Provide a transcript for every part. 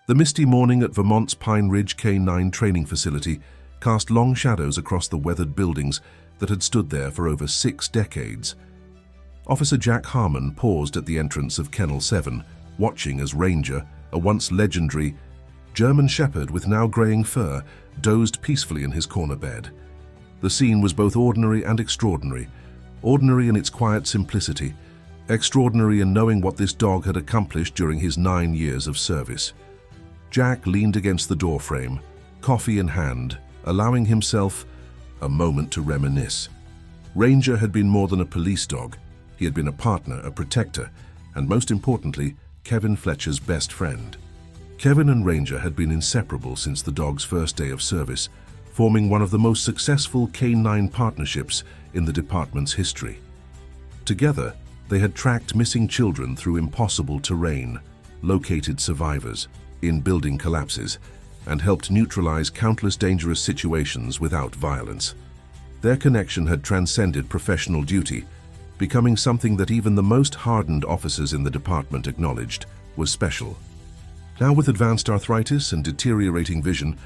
The misty morning at Vermont's Pine Ridge K-9 training facility cast long shadows across the weathered buildings that had stood there for over 6 decades. Officer Jack Harmon paused at the entrance of Kennel 7, watching as Ranger, a once legendary German Shepherd with now graying fur, dozed peacefully in his corner bed. The scene was both ordinary and extraordinary. Ordinary in its quiet simplicity, extraordinary in knowing what this dog had accomplished during his 9 years of service. Jack leaned against the doorframe, coffee in hand, allowing himself a moment to reminisce. Ranger had been more than a police dog. He had been a partner, a protector, and most importantly, Kevin Fletcher's best friend. Kevin and Ranger had been inseparable since the dog's first day of service, forming one of the most successful K-9 partnerships in the department's history. Together, they had tracked missing children through impossible terrain, located survivors in building collapses, and helped neutralize countless dangerous situations without violence. Their connection had transcended professional duty, becoming something that even the most hardened officers in the department acknowledged was special. Now, with advanced arthritis and deteriorating vision,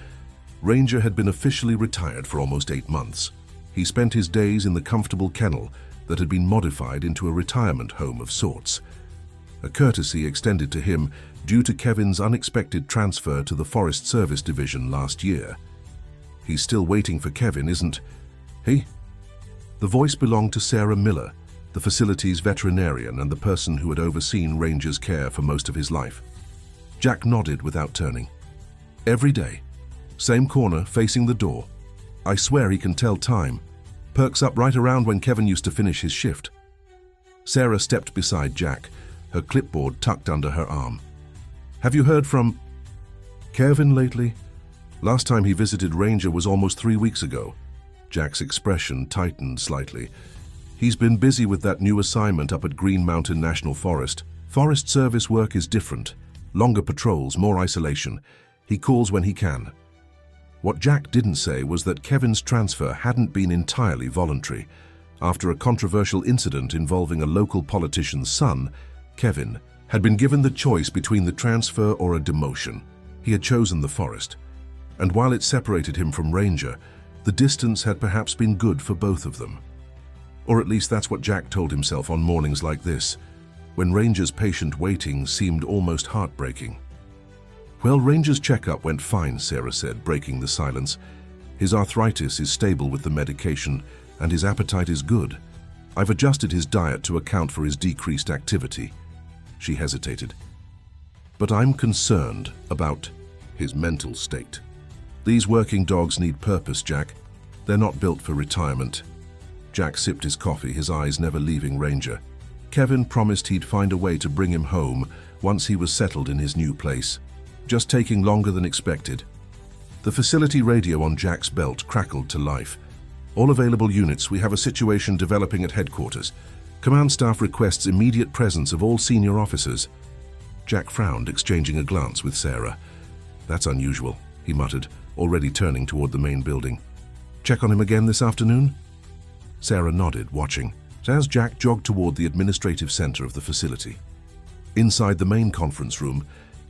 Ranger had been officially retired for almost 8 months. He spent his days in the comfortable kennel that had been modified into a retirement home of sorts, a courtesy extended to him due to Kevin's unexpected transfer to the Forest Service Division last year. "He's still waiting for Kevin, isn't he?" The voice belonged to Sarah Miller, the facility's veterinarian and the person who had overseen Ranger's care for most of his life. Jack nodded without turning. "Every day. Same corner, facing the door. I swear he can tell time. Perks up right around when Kevin used to finish his shift." Sarah stepped beside Jack, her clipboard tucked under her arm. "Have you heard from Kevin lately? Last time he visited Ranger was almost 3 weeks ago." Jack's expression tightened slightly. "He's been busy with that new assignment up at Green Mountain National Forest. Forest Service work is different. Longer patrols, more isolation. He calls when he can." What Jack didn't say was that Kevin's transfer hadn't been entirely voluntary. After a controversial incident involving a local politician's son, Kevin had been given the choice between the transfer or a demotion. He had chosen the forest. And while it separated him from Ranger, the distance had perhaps been good for both of them. Or at least that's what Jack told himself on mornings like this, when Ranger's patient waiting seemed almost heartbreaking. "Well, Ranger's checkup went fine," Sarah said, breaking the silence. "His arthritis is stable with the medication, and his appetite is good. I've adjusted his diet to account for his decreased activity." She hesitated. "But I'm concerned about his mental state. These working dogs need purpose, Jack. They're not built for retirement." Jack sipped his coffee, his eyes never leaving Ranger. Kevin promised he'd find a way to bring him home once he was settled in his new place. Just taking longer than expected. The facility radio on Jack's belt crackled to life. "All available units, we have a situation developing at headquarters. Command staff requests immediate presence of all senior officers." Jack frowned, exchanging a glance with Sarah. "That's unusual," he muttered, already turning toward the main building. "Check on him again this afternoon?" Sarah nodded, watching, as Jack jogged toward the administrative center of the facility. Inside the main conference room,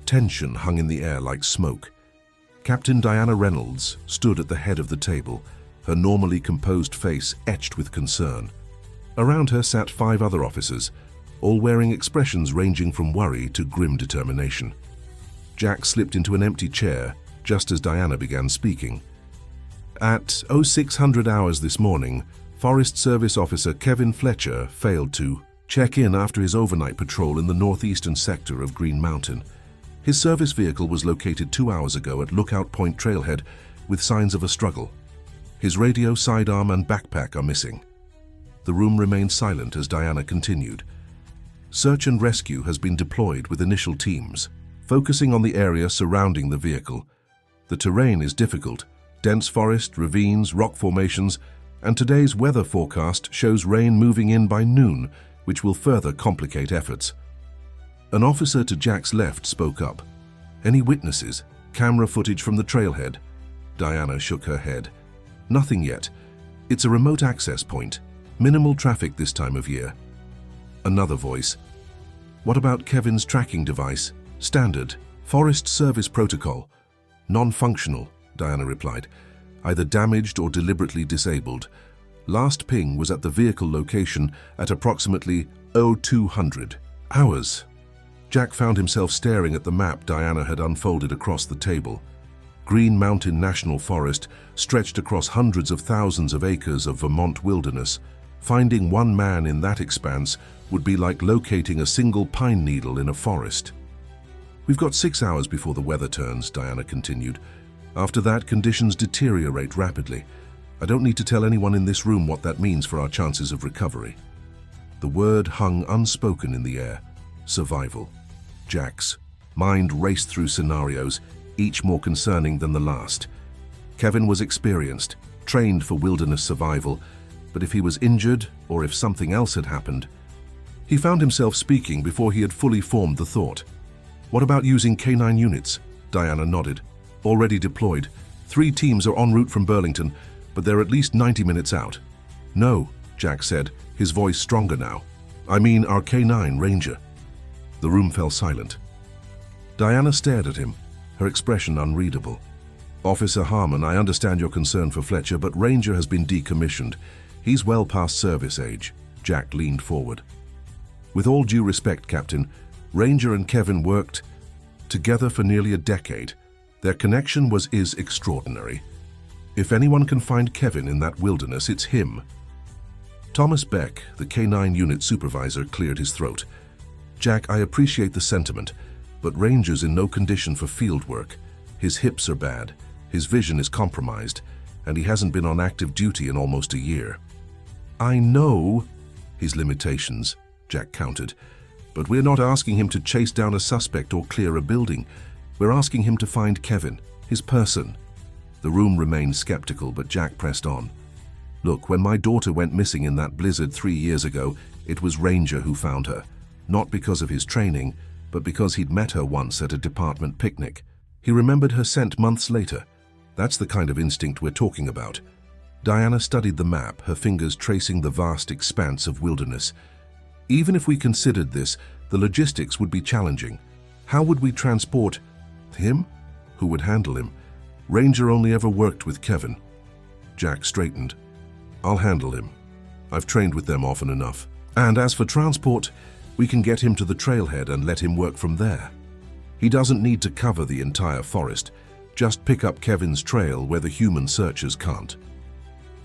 tension hung in the air like smoke. Captain Diana Reynolds stood at the head of the table, her normally composed face etched with concern. Around her sat 5 other officers, all wearing expressions ranging from worry to grim determination. Jack slipped into an empty chair just as Diana began speaking. "At 0600 hours this morning, Forest Service Officer Kevin Fletcher failed to check in after his overnight patrol in the northeastern sector of Green Mountain. His service vehicle was located 2 hours ago at Lookout Point Trailhead with signs of a struggle. His radio, sidearm, and backpack are missing." The room remained silent as Diana continued. "Search and rescue has been deployed with initial teams, focusing on the area surrounding the vehicle. The terrain is difficult, dense forest, ravines, rock formations, and today's weather forecast shows rain moving in by noon, which will further complicate efforts." An officer to Jack's left spoke up. "Any witnesses? Camera footage from the trailhead?" Diana shook her head. "Nothing yet. It's a remote access point. Minimal traffic this time of year." Another voice. "What about Kevin's tracking device? Standard. Forest Service Protocol. Non-functional, Diana replied. Either damaged or deliberately disabled. Last ping was at the vehicle location at approximately 0200 hours. Jack found himself staring at the map Diana had unfolded across the table. Green Mountain National Forest stretched across hundreds of thousands of acres of Vermont wilderness. Finding one man in that expanse would be like locating a single pine needle in a forest. We've got 6 hours before the weather turns, Diana continued. After that, conditions deteriorate rapidly. I don't need to tell anyone in this room what that means for our chances of recovery. The word hung unspoken in the air. Survival. Jack's mind raced through scenarios, each more concerning than the last. Kevin was experienced, trained for wilderness survival, but if he was injured or if something else had happened, he found himself speaking before he had fully formed the thought. What about using K9 units? Diana nodded. Already deployed. 3 teams are en route from Burlington, but they're at least 90 minutes out. No, Jack said, his voice stronger now. I mean our K9 Ranger. The room fell silent. Diana stared at him, her expression unreadable. Officer Harmon, I understand your concern for Fletcher, but Ranger has been decommissioned. He's well past service age. Jack leaned forward. With all due respect, Captain, Ranger and Kevin worked together for nearly a decade. Their connection is extraordinary. If anyone can find Kevin in that wilderness, it's him. Thomas Beck, the K9 unit supervisor, cleared his throat. Jack, I appreciate the sentiment, but Ranger's in no condition for field work. His hips are bad, his vision is compromised, and he hasn't been on active duty in almost a year. I know his limitations, Jack countered, but we're not asking him to chase down a suspect or clear a building. We're asking him to find Kevin, his person. The room remained skeptical, but Jack pressed on. Look, when my daughter went missing in that blizzard 3 years ago, it was Ranger who found her. Not because of his training, but because he'd met her once at a department picnic. He remembered her scent months later. That's the kind of instinct we're talking about. Diana studied the map, her fingers tracing the vast expanse of wilderness. Even if we considered this, the logistics would be challenging. How would we transport him? Who would handle him? Ranger only ever worked with Kevin. Jack straightened. I'll handle him. I've trained with them often enough. And as for transport, we can get him to the trailhead and let him work from there. He doesn't need to cover the entire forest. Just pick up Kevin's trail where the human searchers can't.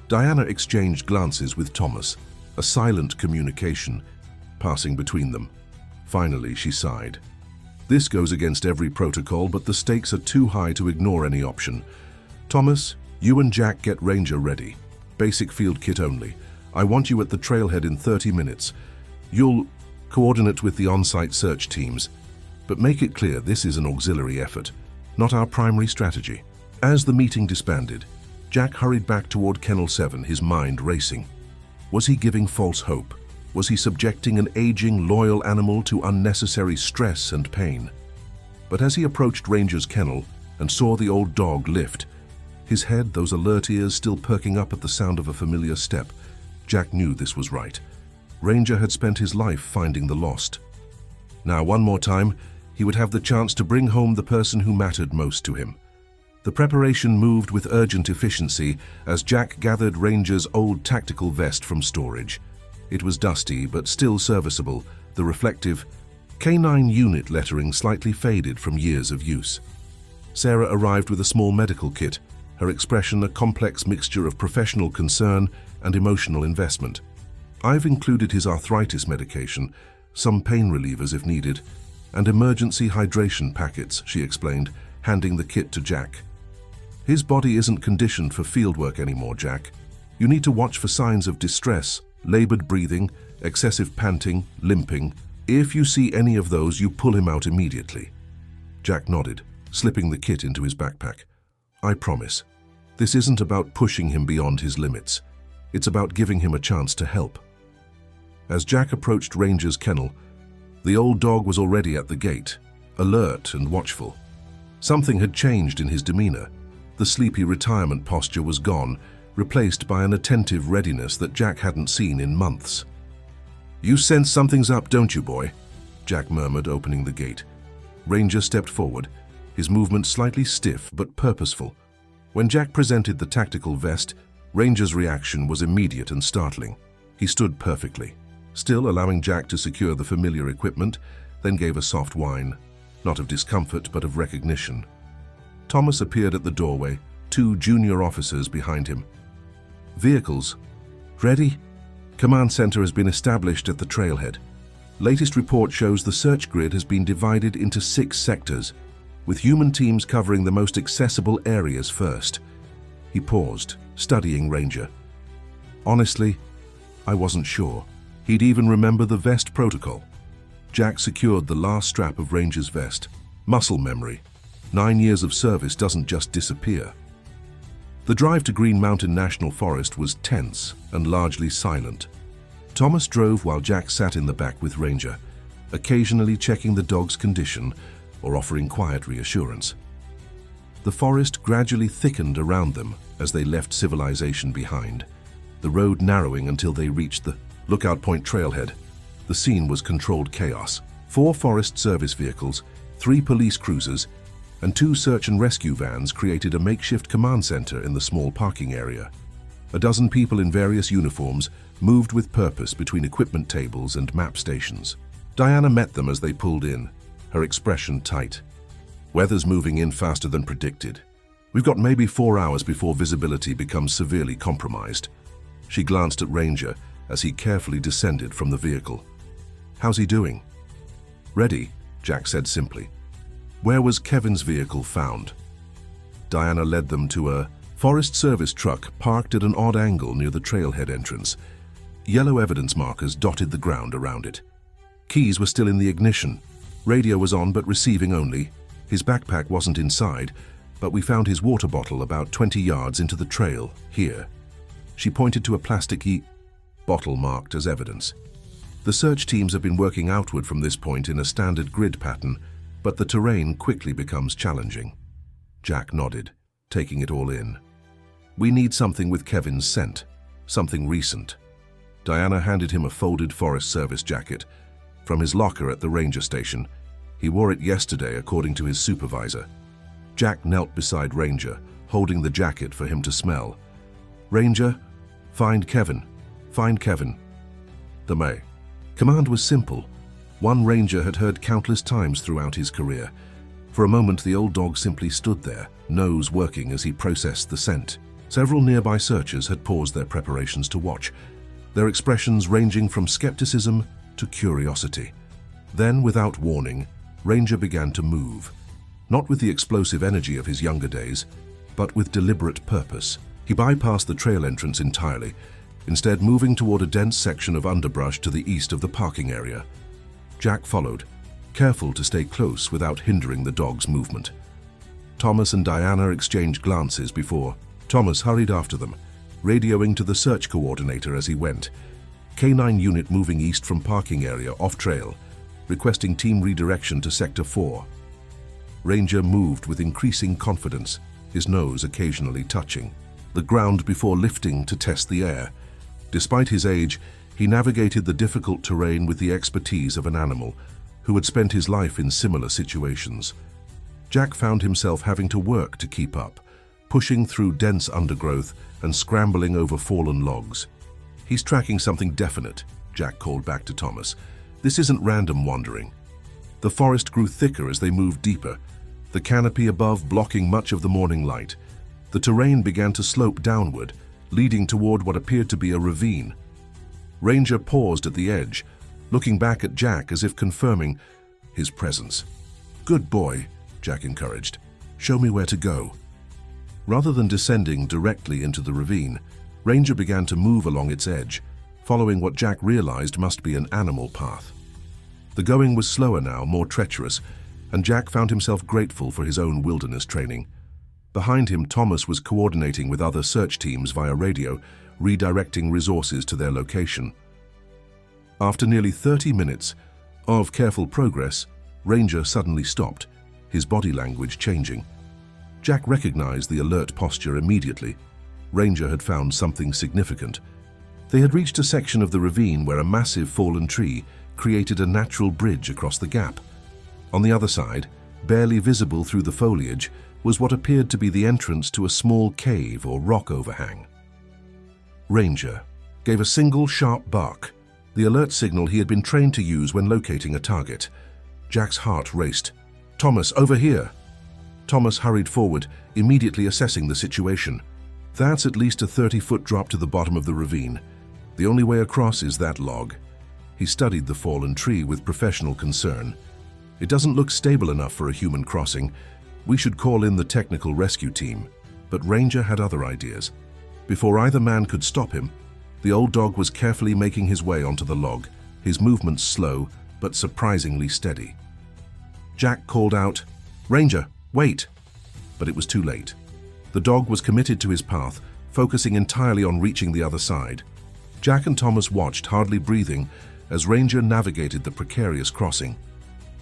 Diana exchanged glances with Thomas, a silent communication passing between them. Finally, she sighed. This goes against every protocol, but the stakes are too high to ignore any option. Thomas, you and Jack get Ranger ready. Basic field kit only. I want you at the trailhead in 30 minutes. You'll coordinate with the on-site search teams, but make it clear this is an auxiliary effort, not our primary strategy. As the meeting disbanded, Jack hurried back toward Kennel 7, his mind racing. Was he giving false hope? Was he subjecting an aging, loyal animal to unnecessary stress and pain? But as he approached Ranger's kennel and saw the old dog lift, his head, those alert ears still perking up at the sound of a familiar step, Jack knew this was right. Ranger had spent his life finding the lost. Now, one more time, he would have the chance to bring home the person who mattered most to him. The preparation moved with urgent efficiency as Jack gathered Ranger's old tactical vest from storage. It was dusty, but still serviceable, the reflective K9 unit lettering slightly faded from years of use. Sarah arrived with a small medical kit, her expression a complex mixture of professional concern and emotional investment. I've included his arthritis medication, some pain relievers if needed, and emergency hydration packets, she explained, handing the kit to Jack. His body isn't conditioned for fieldwork anymore, Jack. You need to watch for signs of distress, labored breathing, excessive panting, limping. If you see any of those, you pull him out immediately. Jack nodded, slipping the kit into his backpack. I promise. This isn't about pushing him beyond his limits. It's about giving him a chance to help. As Jack approached Ranger's kennel, the old dog was already at the gate, alert and watchful. Something had changed in his demeanor. The sleepy retirement posture was gone, replaced by an attentive readiness that Jack hadn't seen in months. You sense something's up, don't you, boy? Jack murmured, opening the gate. Ranger stepped forward, his movement slightly stiff but purposeful. When Jack presented the tactical vest, Ranger's reaction was immediate and startling. He stood perfectly, still allowing Jack to secure the familiar equipment, then gave a soft whine, not of discomfort but of recognition. Thomas appeared at the doorway, 2 junior officers behind him. Vehicles. Ready? Command center has been established at the trailhead. Latest report shows the search grid has been divided into 6 sectors, with human teams covering the most accessible areas first. He paused, studying Ranger. Honestly, I wasn't sure. He'd even remember the vest protocol. Jack secured the last strap of Ranger's vest. Muscle memory. 9 years of service doesn't just disappear. The drive to Green Mountain National Forest was tense and largely silent. Thomas drove while Jack sat in the back with Ranger, occasionally checking the dog's condition or offering quiet reassurance. The forest gradually thickened around them as they left civilization behind, the road narrowing until they reached the Lookout Point trailhead. The scene was controlled chaos. 4 Forest Service vehicles, 3 police cruisers, and 2 search and rescue vans created a makeshift command center in the small parking area. A dozen people in various uniforms moved with purpose between equipment tables and map stations. Diana met them as they pulled in, her expression tight. Weather's moving in faster than predicted. We've got maybe 4 hours before visibility becomes severely compromised. She glanced at Ranger as he carefully descended from the vehicle. How's he doing? Ready, Jack said simply. Where was Kevin's vehicle found? Diana led them to a Forest Service truck parked at an odd angle near the trailhead entrance. Yellow evidence markers dotted the ground around it. Keys were still in the ignition. Radio was on but receiving only. His backpack wasn't inside, but we found his water bottle about 20 yards into the trail, here. She pointed to a plasticky bottle marked as evidence. The search teams have been working outward from this point in a standard grid pattern, but the terrain quickly becomes challenging. Jack nodded, taking it all in. We need something with Kevin's scent, something recent. Diana handed him a folded Forest Service jacket from his locker at the ranger station. He wore it yesterday, according to his supervisor. Jack knelt beside Ranger, holding the jacket for him to smell. Ranger, find Kevin. Find Kevin. The May. Command was simple. One Ranger had heard countless times throughout his career. For a moment, the old dog simply stood there, nose working as he processed the scent. Several nearby searchers had paused their preparations to watch, their expressions ranging from skepticism to curiosity. Then, without warning, Ranger began to move, not with the explosive energy of his younger days, but with deliberate purpose. He bypassed the trail entrance entirely, instead moving toward a dense section of underbrush to the east of the parking area. Jack followed, careful to stay close without hindering the dog's movement. Thomas and Diana exchanged glances before Thomas hurried after them, radioing to the search coordinator as he went. K9 unit moving east from parking area off-trail, requesting team redirection to Sector 4. Ranger moved with increasing confidence, his nose occasionally touching the ground before lifting to test the air. Despite his age, he navigated the difficult terrain with the expertise of an animal who had spent his life in similar situations. Jack found himself having to work to keep up, pushing through dense undergrowth and scrambling over fallen logs. He's tracking something definite, Jack called back to Thomas. This isn't random wandering. The forest grew thicker as they moved deeper, the canopy above blocking much of the morning light. The terrain began to slope downward, leading toward what appeared to be a ravine. Ranger paused at the edge, looking back at Jack as if confirming his presence. Good boy, Jack encouraged. Show me where to go. Rather than descending directly into the ravine, Ranger began to move along its edge, following what Jack realized must be an animal path. The going was slower now, more treacherous, and Jack found himself grateful for his own wilderness training. Behind him, Thomas was coordinating with other search teams via radio, redirecting resources to their location. After nearly 30 minutes of careful progress, Ranger suddenly stopped, his body language changing. Jack recognized the alert posture immediately. Ranger had found something significant. They had reached a section of the ravine where a massive fallen tree created a natural bridge across the gap. On the other side, barely visible through the foliage, was what appeared to be the entrance to a small cave or rock overhang. Ranger gave a single sharp bark, the alert signal he had been trained to use when locating a target. Jack's heart raced. "Thomas, over here!" Thomas hurried forward, immediately assessing the situation. "That's at least a 30-foot drop to the bottom of the ravine. The only way across is that log." He studied the fallen tree with professional concern. "It doesn't look stable enough for a human crossing. We should call in the technical rescue team." But Ranger had other ideas. Before either man could stop him, the old dog was carefully making his way onto the log, his movements slow but surprisingly steady. Jack called out, "Ranger, wait!" But it was too late. The dog was committed to his path, focusing entirely on reaching the other side. Jack and Thomas watched, hardly breathing, as Ranger navigated the precarious crossing.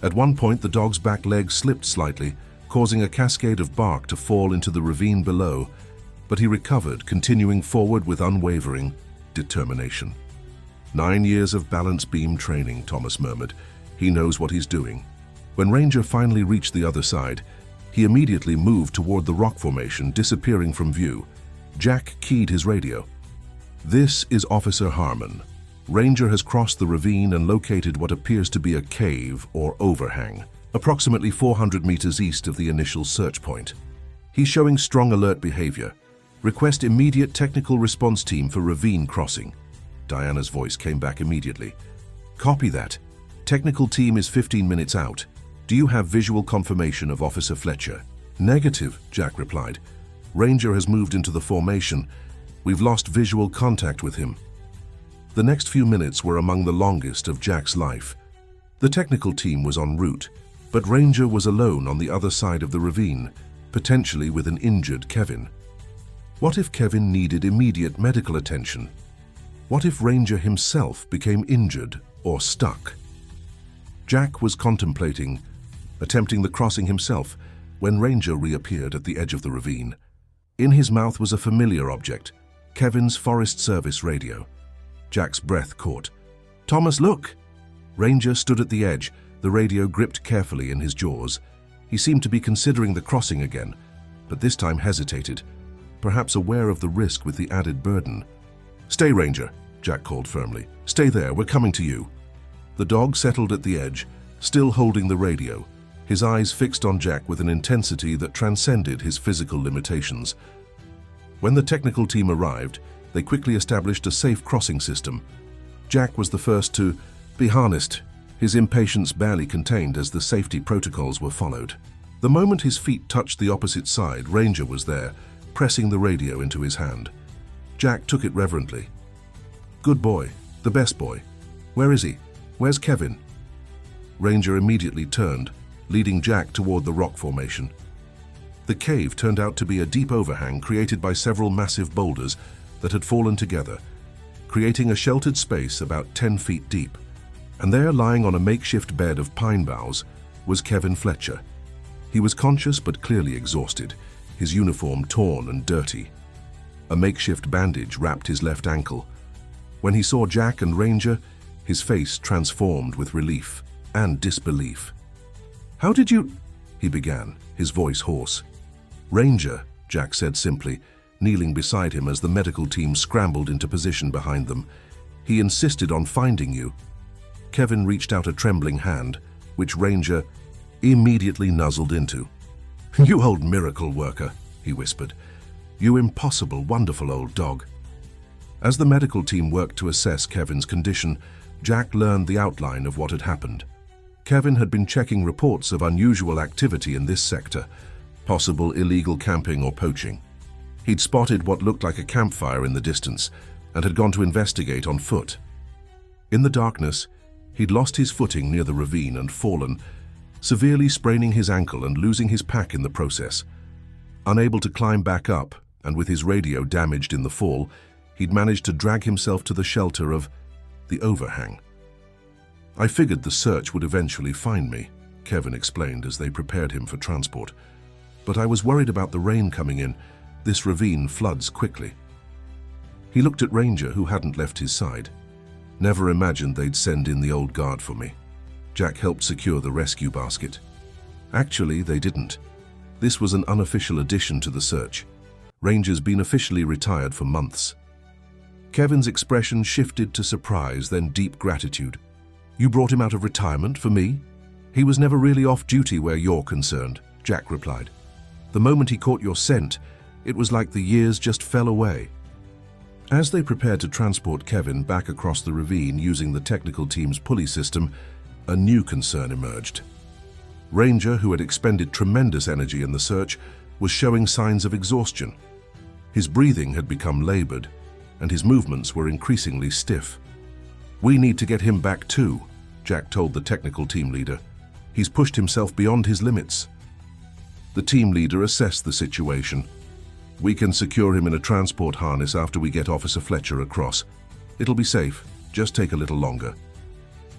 At one point, the dog's back leg slipped slightly, causing a cascade of bark to fall into the ravine below, but he recovered, continuing forward with unwavering determination. 9 years of balance beam training, Thomas murmured. He knows what he's doing. When Ranger finally reached the other side, he immediately moved toward the rock formation, disappearing from view. Jack keyed his radio. "This is Officer Harmon. Ranger has crossed the ravine and located what appears to be a cave or overhang, approximately 400 meters east of the initial search point. He's showing strong alert behavior. Request immediate technical response team for ravine crossing." Diana's voice came back immediately. "Copy that. Technical team is 15 minutes out. Do you have visual confirmation of Officer Fletcher?" "Negative," Jack replied. "Ranger has moved into the formation. We've lost visual contact with him." The next few minutes were among the longest of Jack's life. The technical team was en route, but Ranger was alone on the other side of the ravine, potentially with an injured Kevin. What if Kevin needed immediate medical attention? What if Ranger himself became injured or stuck? Jack was contemplating attempting the crossing himself when Ranger reappeared at the edge of the ravine. In his mouth was a familiar object, Kevin's Forest Service radio. Jack's breath caught. "Thomas, look!" Ranger stood at the edge, the radio gripped carefully in his jaws. He seemed to be considering the crossing again, but this time hesitated, perhaps aware of the risk with the added burden. "Stay, Ranger," Jack called firmly. "Stay there, we're coming to you." The dog settled at the edge, still holding the radio, his eyes fixed on Jack with an intensity that transcended his physical limitations. When the technical team arrived, they quickly established a safe crossing system. Jack was the first to be harnessed, his impatience barely contained as the safety protocols were followed. The moment his feet touched the opposite side, Ranger was there, pressing the radio into his hand. Jack took it reverently. "Good boy, the best boy. Where is he? Where's Kevin?" Ranger immediately turned, leading Jack toward the rock formation. The cave turned out to be a deep overhang created by several massive boulders that had fallen together, creating a sheltered space about 10 feet deep. And there, lying on a makeshift bed of pine boughs, was Kevin Fletcher. He was conscious but clearly exhausted, his uniform torn and dirty. A makeshift bandage wrapped his left ankle. When he saw Jack and Ranger, his face transformed with relief and disbelief. "How did you—" he began, his voice hoarse. "Ranger," Jack said simply, kneeling beside him as the medical team scrambled into position behind them. "He insisted on finding you." Kevin reached out a trembling hand, which Ranger immediately nuzzled into. "You old miracle worker," he whispered. "You impossible, wonderful old dog." As the medical team worked to assess Kevin's condition, Jack learned the outline of what had happened. Kevin had been checking reports of unusual activity in this sector, possible illegal camping or poaching. He'd spotted what looked like a campfire in the distance and had gone to investigate on foot. In the darkness, he'd lost his footing near the ravine and fallen, severely spraining his ankle and losing his pack in the process. Unable to climb back up, and with his radio damaged in the fall, he'd managed to drag himself to the shelter of the overhang. "I figured the search would eventually find me," Kevin explained as they prepared him for transport. "But I was worried about the rain coming in. This ravine floods quickly." He looked at Ranger, who hadn't left his side. "Never imagined they'd send in the old guard for me." Jack helped secure the rescue basket. Actually, they didn't. This was an unofficial addition to the search. Ranger's been officially retired for months. Kevin's expression shifted to surprise, then deep gratitude. You brought him out of retirement for me? He was never really off duty where you're concerned, Jack replied. The moment he caught your scent, it was like the years just fell away. As they prepared to transport Kevin back across the ravine using the technical team's pulley system, a new concern emerged. Ranger, who had expended tremendous energy in the search, was showing signs of exhaustion. His breathing had become labored, and his movements were increasingly stiff. We need to get him back too, Jack told the technical team leader. He's pushed himself beyond his limits. The team leader assessed the situation. We can secure him in a transport harness after we get Officer Fletcher across. It'll be safe, just take a little longer.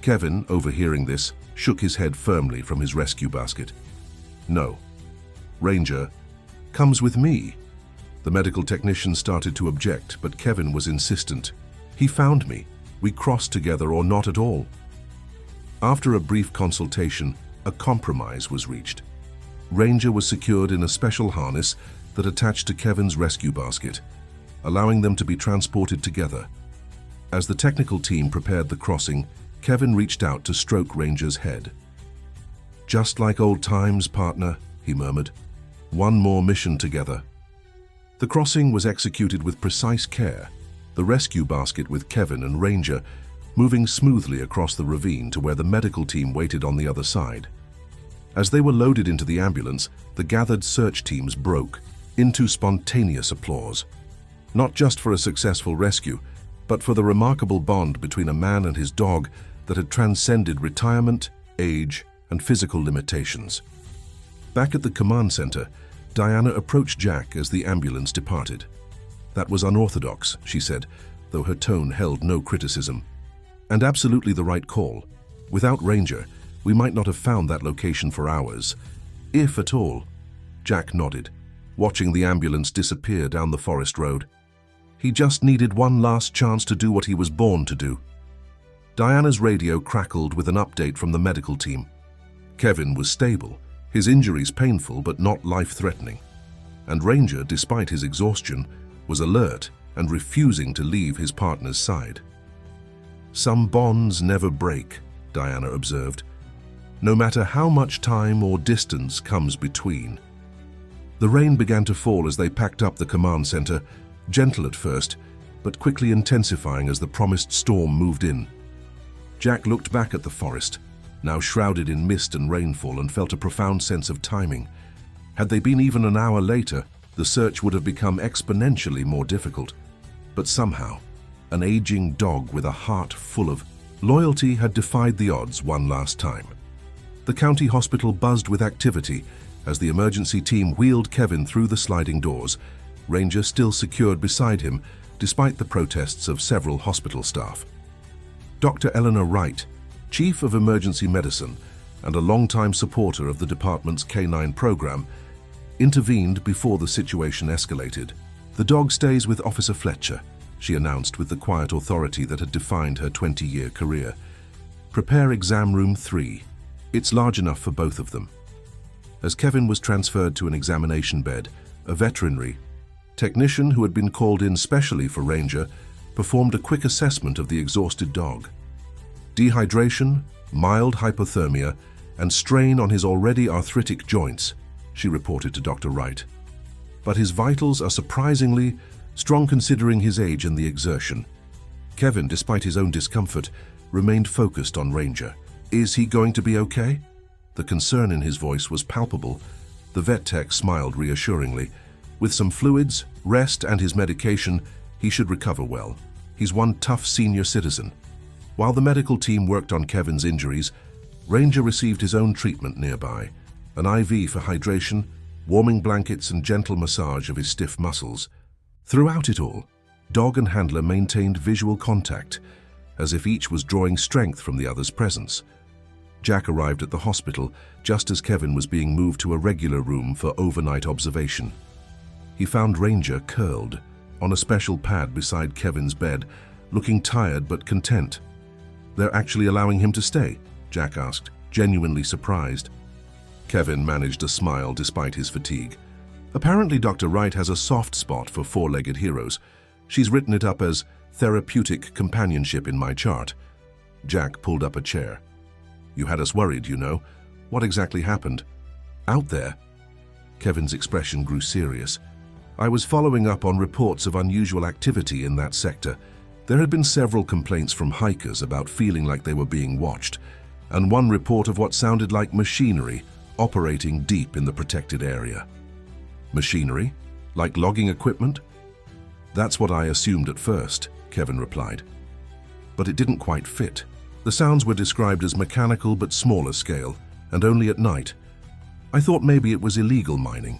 Kevin, overhearing this, shook his head firmly from his rescue basket. No. Ranger comes with me. The medical technician started to object, but Kevin was insistent. He found me. We crossed together or not at all. After a brief consultation, a compromise was reached. Ranger was secured in a special harness that attached to Kevin's rescue basket, allowing them to be transported together. As the technical team prepared the crossing, Kevin reached out to stroke Ranger's head. Just like old times, partner, he murmured. One more mission together. The crossing was executed with precise care, the rescue basket with Kevin and Ranger moving smoothly across the ravine to where the medical team waited on the other side. As they were loaded into the ambulance, the gathered search teams broke into spontaneous applause. Not just for a successful rescue, but for the remarkable bond between a man and his dog that had transcended retirement, age, and physical limitations. Back at the command center, Diana approached Jack as the ambulance departed. That was unorthodox, she said, though her tone held no criticism. And absolutely the right call. Without Ranger, we might not have found that location for hours, if at all. Jack nodded, watching the ambulance disappear down the forest road. He just needed one last chance to do what he was born to do. Diana's radio crackled with an update from the medical team. Kevin was stable, his injuries painful but not life-threatening. And Ranger, despite his exhaustion, was alert and refusing to leave his partner's side. Some bonds never break, Diana observed, no matter how much time or distance comes between. The rain began to fall as they packed up the command center, gentle at first, but quickly intensifying as the promised storm moved in. Jack looked back at the forest, now shrouded in mist and rainfall, and felt a profound sense of timing. Had they been even an hour later, the search would have become exponentially more difficult. But somehow, an aging dog with a heart full of loyalty had defied the odds one last time. The county hospital buzzed with activity as the emergency team wheeled Kevin through the sliding doors, Ranger still secured beside him despite the protests of several hospital staff. Dr. Eleanor Wright, Chief of Emergency Medicine and a longtime supporter of the department's K9 program, intervened before the situation escalated. The dog stays with Officer Fletcher, she announced with the quiet authority that had defined her 20-year career. Prepare exam room 3. It's large enough for both of them. As Kevin was transferred to an examination bed, a veterinary technician who had been called in specially for Ranger performed a quick assessment of the exhausted dog. Dehydration, mild hypothermia, and strain on his already arthritic joints, she reported to Dr. Wright. But his vitals are surprisingly strong considering his age and the exertion. Kevin, despite his own discomfort, remained focused on Ranger. Is he going to be okay? The concern in his voice was palpable. The vet tech smiled reassuringly. With some fluids, rest, and his medication, he should recover well. He's one tough senior citizen. While the medical team worked on Kevin's injuries, Ranger received his own treatment nearby, an IV for hydration, warming blankets, and gentle massage of his stiff muscles. Throughout it all, dog and handler maintained visual contact, as if each was drawing strength from the other's presence. Jack arrived at the hospital just as Kevin was being moved to a regular room for overnight observation. He found Ranger curled on a special pad beside Kevin's bed, looking tired but content. They're actually allowing him to stay? Jack asked, genuinely surprised. Kevin managed a smile despite his fatigue. Apparently, Dr. Wright has a soft spot for four-legged heroes. She's written it up as therapeutic companionship in my chart. Jack pulled up a chair. You had us worried, you know. What exactly happened? Out there? Kevin's expression grew serious. I was following up on reports of unusual activity in that sector. There had been several complaints from hikers about feeling like they were being watched, and one report of what sounded like machinery operating deep in the protected area. Machinery? Like logging equipment? That's what I assumed at first, Kevin replied. But it didn't quite fit. The sounds were described as mechanical but smaller scale, and only at night. I thought maybe it was illegal mining.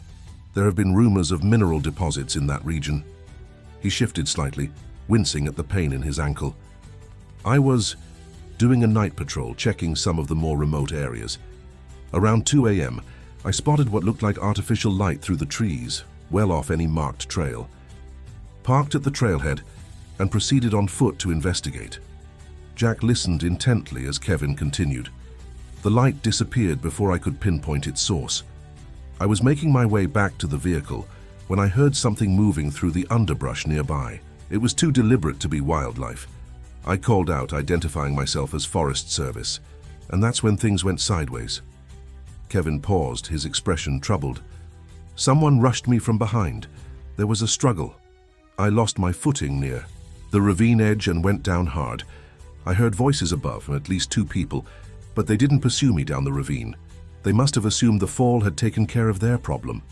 There have been rumors of mineral deposits in that region. He shifted slightly, wincing at the pain in his ankle. I was doing a night patrol, checking some of the more remote areas. Around 2 a.m., I spotted what looked like artificial light through the trees, well off any marked trail. Parked at the trailhead and proceeded on foot to investigate. Jack listened intently as Kevin continued. The light disappeared before I could pinpoint its source. I was making my way back to the vehicle when I heard something moving through the underbrush nearby. It was too deliberate to be wildlife. I called out, identifying myself as Forest Service, and that's when things went sideways. Kevin paused, his expression troubled. Someone rushed me from behind. There was a struggle. I lost my footing near the ravine edge and went down hard. I heard voices above, at least 2 people, but they didn't pursue me down the ravine. They must have assumed the fall had taken care of their problem.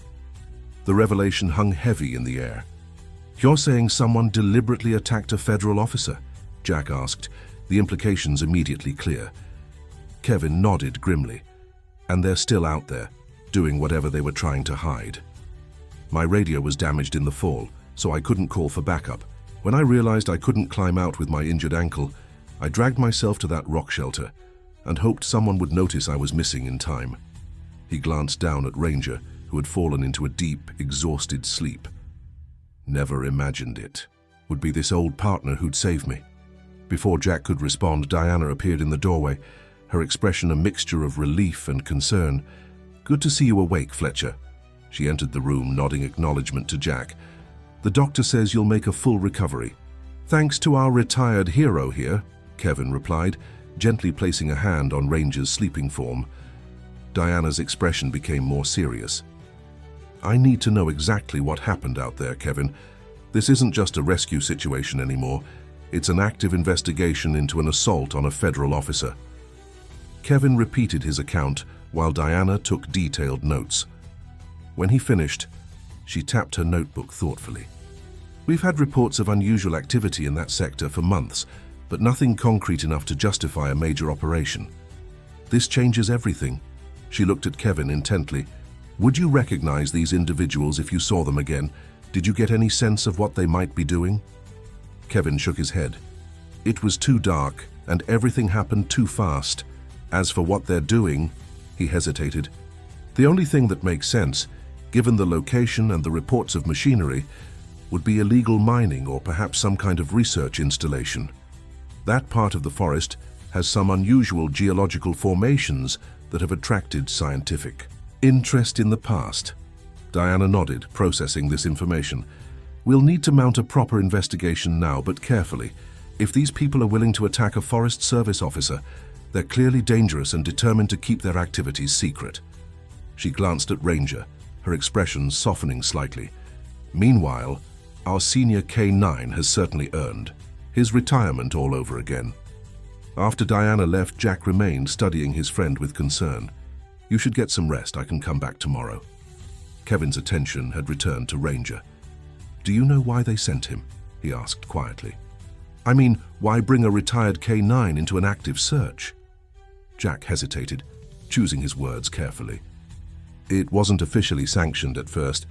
The revelation hung heavy in the air. You're saying someone deliberately attacked a federal officer? Jack asked, the implications immediately clear. Kevin nodded grimly. And they're still out there, doing whatever they were trying to hide. My radio was damaged in the fall, so I couldn't call for backup. When I realized I couldn't climb out with my injured ankle, I dragged myself to that rock shelter and hoped someone would notice I was missing in time. He glanced down at Ranger, who had fallen into a deep, exhausted sleep. Never imagined it would be this old partner who'd save me. Before Jack could respond, Diana appeared in the doorway, her expression a mixture of relief and concern. Good to see you awake, Fletcher. She entered the room, nodding acknowledgement to Jack. The doctor says you'll make a full recovery. Thanks to our retired hero here, Kevin replied, gently placing a hand on Ranger's sleeping form. Diana's expression became more serious. I need to know exactly what happened out there, Kevin. This isn't just a rescue situation anymore. It's an active investigation into an assault on a federal officer. Kevin repeated his account while Diana took detailed notes. When he finished, she tapped her notebook thoughtfully. We've had reports of unusual activity in that sector for months, but nothing concrete enough to justify a major operation. This changes everything. She looked at Kevin intently. Would you recognize these individuals if you saw them again? Did you get any sense of what they might be doing? Kevin shook his head. It was too dark, and everything happened too fast. As for what they're doing, he hesitated. The only thing that makes sense, given the location and the reports of machinery, would be illegal mining or perhaps some kind of research installation. That part of the forest has some unusual geological formations that have attracted scientific interest in the past. Diana nodded, processing this information. We'll need to mount a proper investigation now, but carefully. If these people are willing to attack a Forest Service officer, they're clearly dangerous and determined to keep their activities secret. She glanced at Ranger, her expression softening slightly. Meanwhile, our senior K9 has certainly earned his retirement all over again. After Diana left, Jack remained, studying his friend with concern. You should get some rest. I can come back tomorrow. Kevin's attention had returned to Ranger. Do you know why they sent him? He asked quietly. I mean, why bring a retired K9 into an active search? Jack hesitated, choosing his words carefully. It wasn't officially sanctioned at first.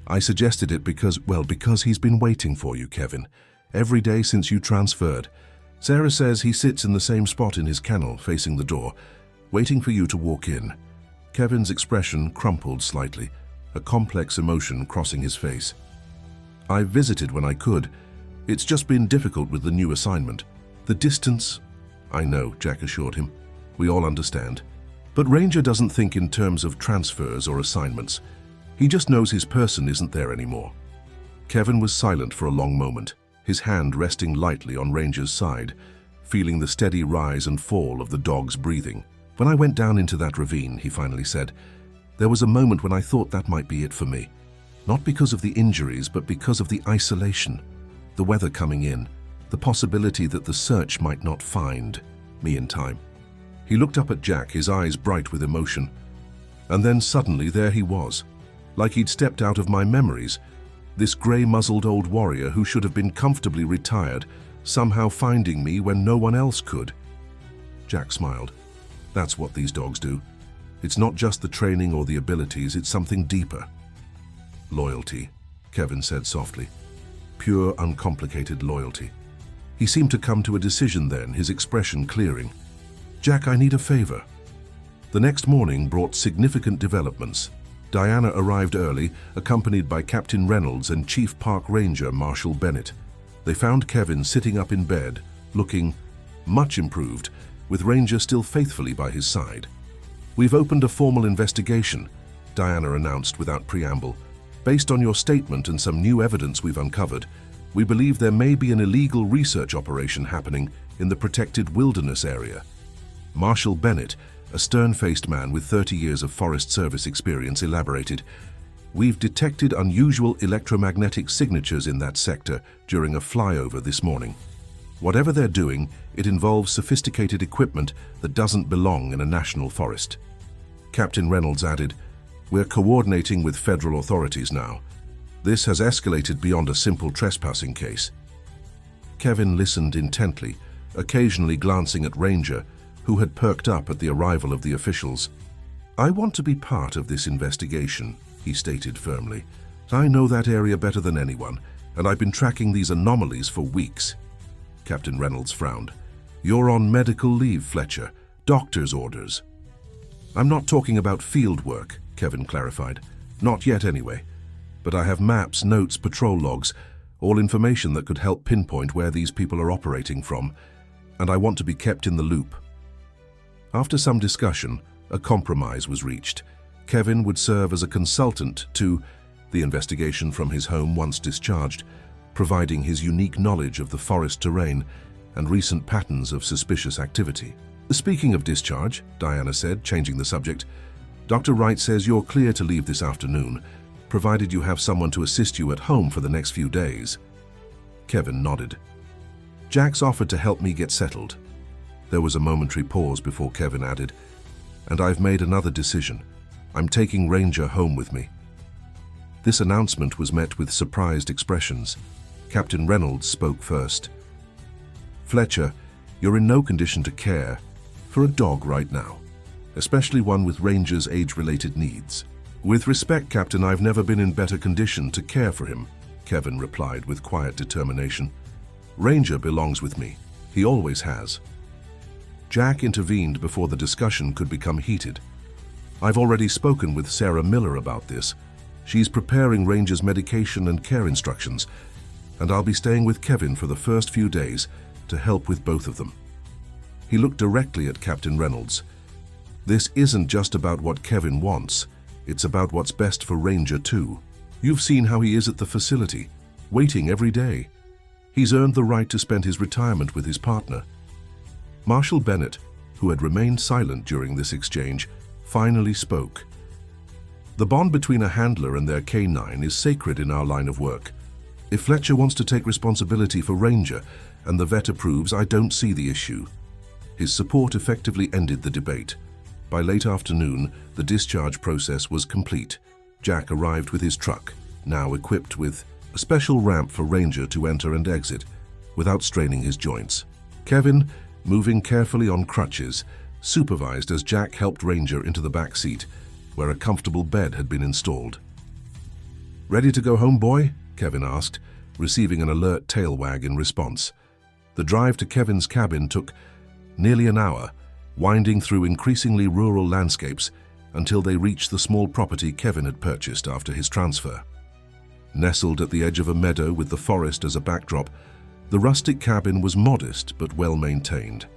I suggested it because he's been waiting for you, Kevin. Every day since you transferred. Sarah says he sits in the same spot in his kennel, facing the door, waiting for you to walk in. Kevin's expression crumpled slightly, a complex emotion crossing his face. I've visited when I could. It's just been difficult with the new assignment. The distance... I know, Jack assured him. We all understand. But Ranger doesn't think in terms of transfers or assignments. He just knows his person isn't there anymore. Kevin was silent for a long moment, his hand resting lightly on Ranger's side, feeling the steady rise and fall of the dog's breathing. When I went down into that ravine, he finally said, there was a moment when I thought that might be it for me. Not because of the injuries, but because of the isolation, the weather coming in, the possibility that the search might not find me in time. He looked up at Jack, his eyes bright with emotion. And then suddenly there he was, like he'd stepped out of my memories, this grey-muzzled old warrior who should have been comfortably retired, somehow finding me when no one else could. Jack smiled. That's what these dogs do. It's not just the training or the abilities, it's something deeper. Loyalty, Kevin said softly. Pure, uncomplicated loyalty. He seemed to come to a decision then, his expression clearing. Jack, I need a favor. The next morning brought significant developments. Diana arrived early, accompanied by Captain Reynolds and Chief Park Ranger Marshall Bennett. They found Kevin sitting up in bed, looking much improved, with Ranger still faithfully by his side. We've opened a formal investigation, Diana announced without preamble. Based on your statement and some new evidence we've uncovered, we believe there may be an illegal research operation happening in the protected wilderness area. Marshall Bennett, a stern-faced man with 30 years of Forest Service experience, elaborated, we've detected unusual electromagnetic signatures in that sector during a flyover this morning. Whatever they're doing, it involves sophisticated equipment that doesn't belong in a national forest. Captain Reynolds added, we're coordinating with federal authorities now. This has escalated beyond a simple trespassing case. Kevin listened intently, occasionally glancing at Ranger, who had perked up at the arrival of the officials. I want to be part of this investigation, he stated firmly. I know that area better than anyone, and I've been tracking these anomalies for weeks. Captain Reynolds frowned. You're on medical leave, Fletcher. Doctor's orders. I'm not talking about field work, Kevin clarified. Not yet anyway. But I have maps, notes, patrol logs, all information that could help pinpoint where these people are operating from, and I want to be kept in the loop. After some discussion, a compromise was reached. Kevin would serve as a consultant to the investigation from his home once discharged, providing his unique knowledge of the forest terrain and recent patterns of suspicious activity. Speaking of discharge, Diana said, changing the subject, Dr. Wright says you're clear to leave this afternoon, provided you have someone to assist you at home for the next few days. Kevin nodded. Jack's offered to help me get settled. There was a momentary pause before Kevin added, and I've made another decision. I'm taking Ranger home with me. This announcement was met with surprised expressions. Captain Reynolds spoke first. Fletcher, you're in no condition to care for a dog right now, especially one with Ranger's age-related needs. With respect, Captain, I've never been in better condition to care for him, Kevin replied with quiet determination. Ranger belongs with me. He always has. Jack intervened before the discussion could become heated. I've already spoken with Sarah Miller about this. She's preparing Ranger's medication and care instructions, and I'll be staying with Kevin for the first few days to help with both of them. He looked directly at Captain Reynolds. This isn't just about what Kevin wants, it's about what's best for Ranger too. You've seen how he is at the facility, waiting every day. He's earned the right to spend his retirement with his partner. Marshall Bennett, who had remained silent during this exchange, finally spoke. The bond between a handler and their canine is sacred in our line of work. If Fletcher wants to take responsibility for Ranger and the vet approves, I don't see the issue. His support effectively ended the debate. By late afternoon, the discharge process was complete. Jack arrived with his truck, now equipped with a special ramp for Ranger to enter and exit without straining his joints. Kevin, moving carefully on crutches, supervised as Jack helped Ranger into the back seat, where a comfortable bed had been installed. Ready to go home, boy? Kevin asked, receiving an alert tail wag in response. The drive to Kevin's cabin took nearly an hour, winding through increasingly rural landscapes until they reached the small property Kevin had purchased after his transfer. Nestled at the edge of a meadow with the forest as a backdrop, the rustic cabin was modest but well maintained.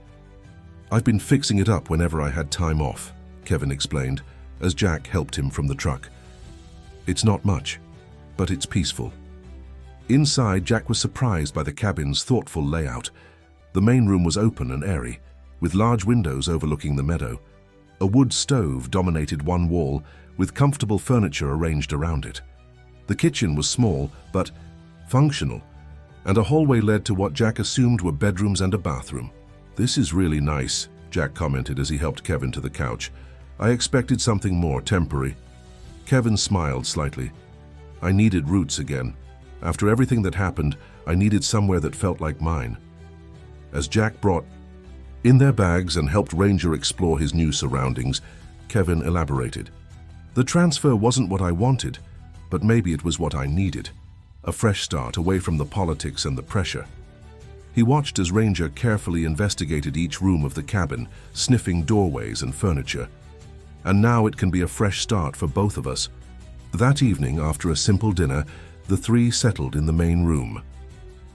I've been fixing it up whenever I had time off, Kevin explained, as Jack helped him from the truck. It's not much, but it's peaceful. Inside, Jack was surprised by the cabin's thoughtful layout. The main room was open and airy, with large windows overlooking the meadow. A wood stove dominated one wall, with comfortable furniture arranged around it. The kitchen was small, but functional, and a hallway led to what Jack assumed were bedrooms and a bathroom. "This is really nice," Jack commented as he helped Kevin to the couch. "I expected something more temporary." Kevin smiled slightly. "I needed roots again. After everything that happened, I needed somewhere that felt like mine." As Jack brought in their bags and helped Ranger explore his new surroundings, Kevin elaborated. "The transfer wasn't what I wanted, but maybe it was what I needed. A fresh start away from the politics and the pressure." He watched as Ranger carefully investigated each room of the cabin, sniffing doorways and furniture. "And now it can be a fresh start for both of us." That evening, after a simple dinner, the three settled in the main room.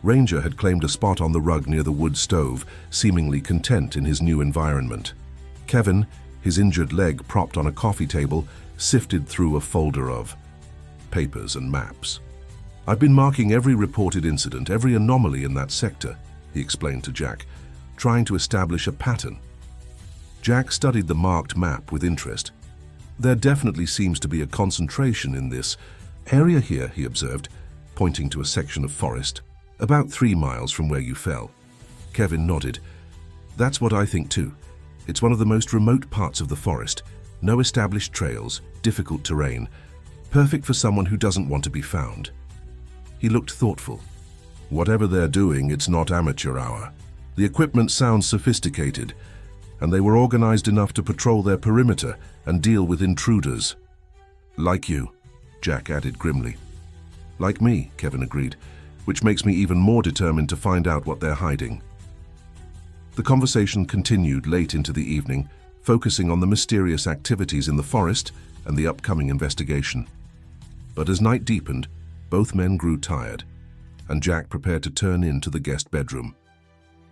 Ranger had claimed a spot on the rug near the wood stove, seemingly content in his new environment. Kevin, his injured leg propped on a coffee table, sifted through a folder of papers and maps. "I've been marking every reported incident, every anomaly in that sector," he explained to Jack, trying to establish a pattern. Jack studied the marked map with interest. "There definitely seems to be a concentration in this area here," he observed, pointing to a section of forest. "About 3 miles from where you fell." Kevin nodded. "That's what I think too. It's one of the most remote parts of the forest. No established trails, difficult terrain. Perfect for someone who doesn't want to be found." He looked thoughtful. "Whatever they're doing, it's not amateur hour. The equipment sounds sophisticated, and they were organized enough to patrol their perimeter and deal with intruders." "Like you," Jack added grimly. "Like me," Kevin agreed, "which makes me even more determined to find out what they're hiding." The conversation continued late into the evening, focusing on the mysterious activities in the forest and the upcoming investigation. But as night deepened, both men grew tired, and Jack prepared to turn into the guest bedroom.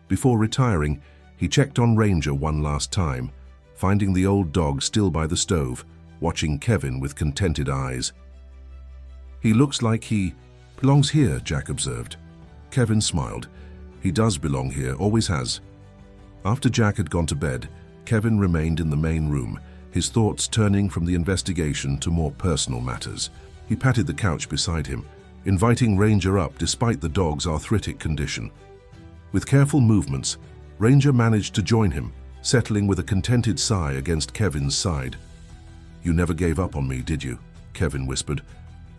Before retiring, he checked on Ranger one last time, finding the old dog still by the stove, watching Kevin with contented eyes. "He looks like he belongs here," Jack observed. Kevin smiled. "He does belong here, always has." After Jack had gone to bed, Kevin remained in the main room, his thoughts turning from the investigation to more personal matters. He patted the couch beside him, inviting Ranger up despite the dog's arthritic condition. With careful movements, Ranger managed to join him, settling with a contented sigh against Kevin's side. "You never gave up on me, did you?" Kevin whispered,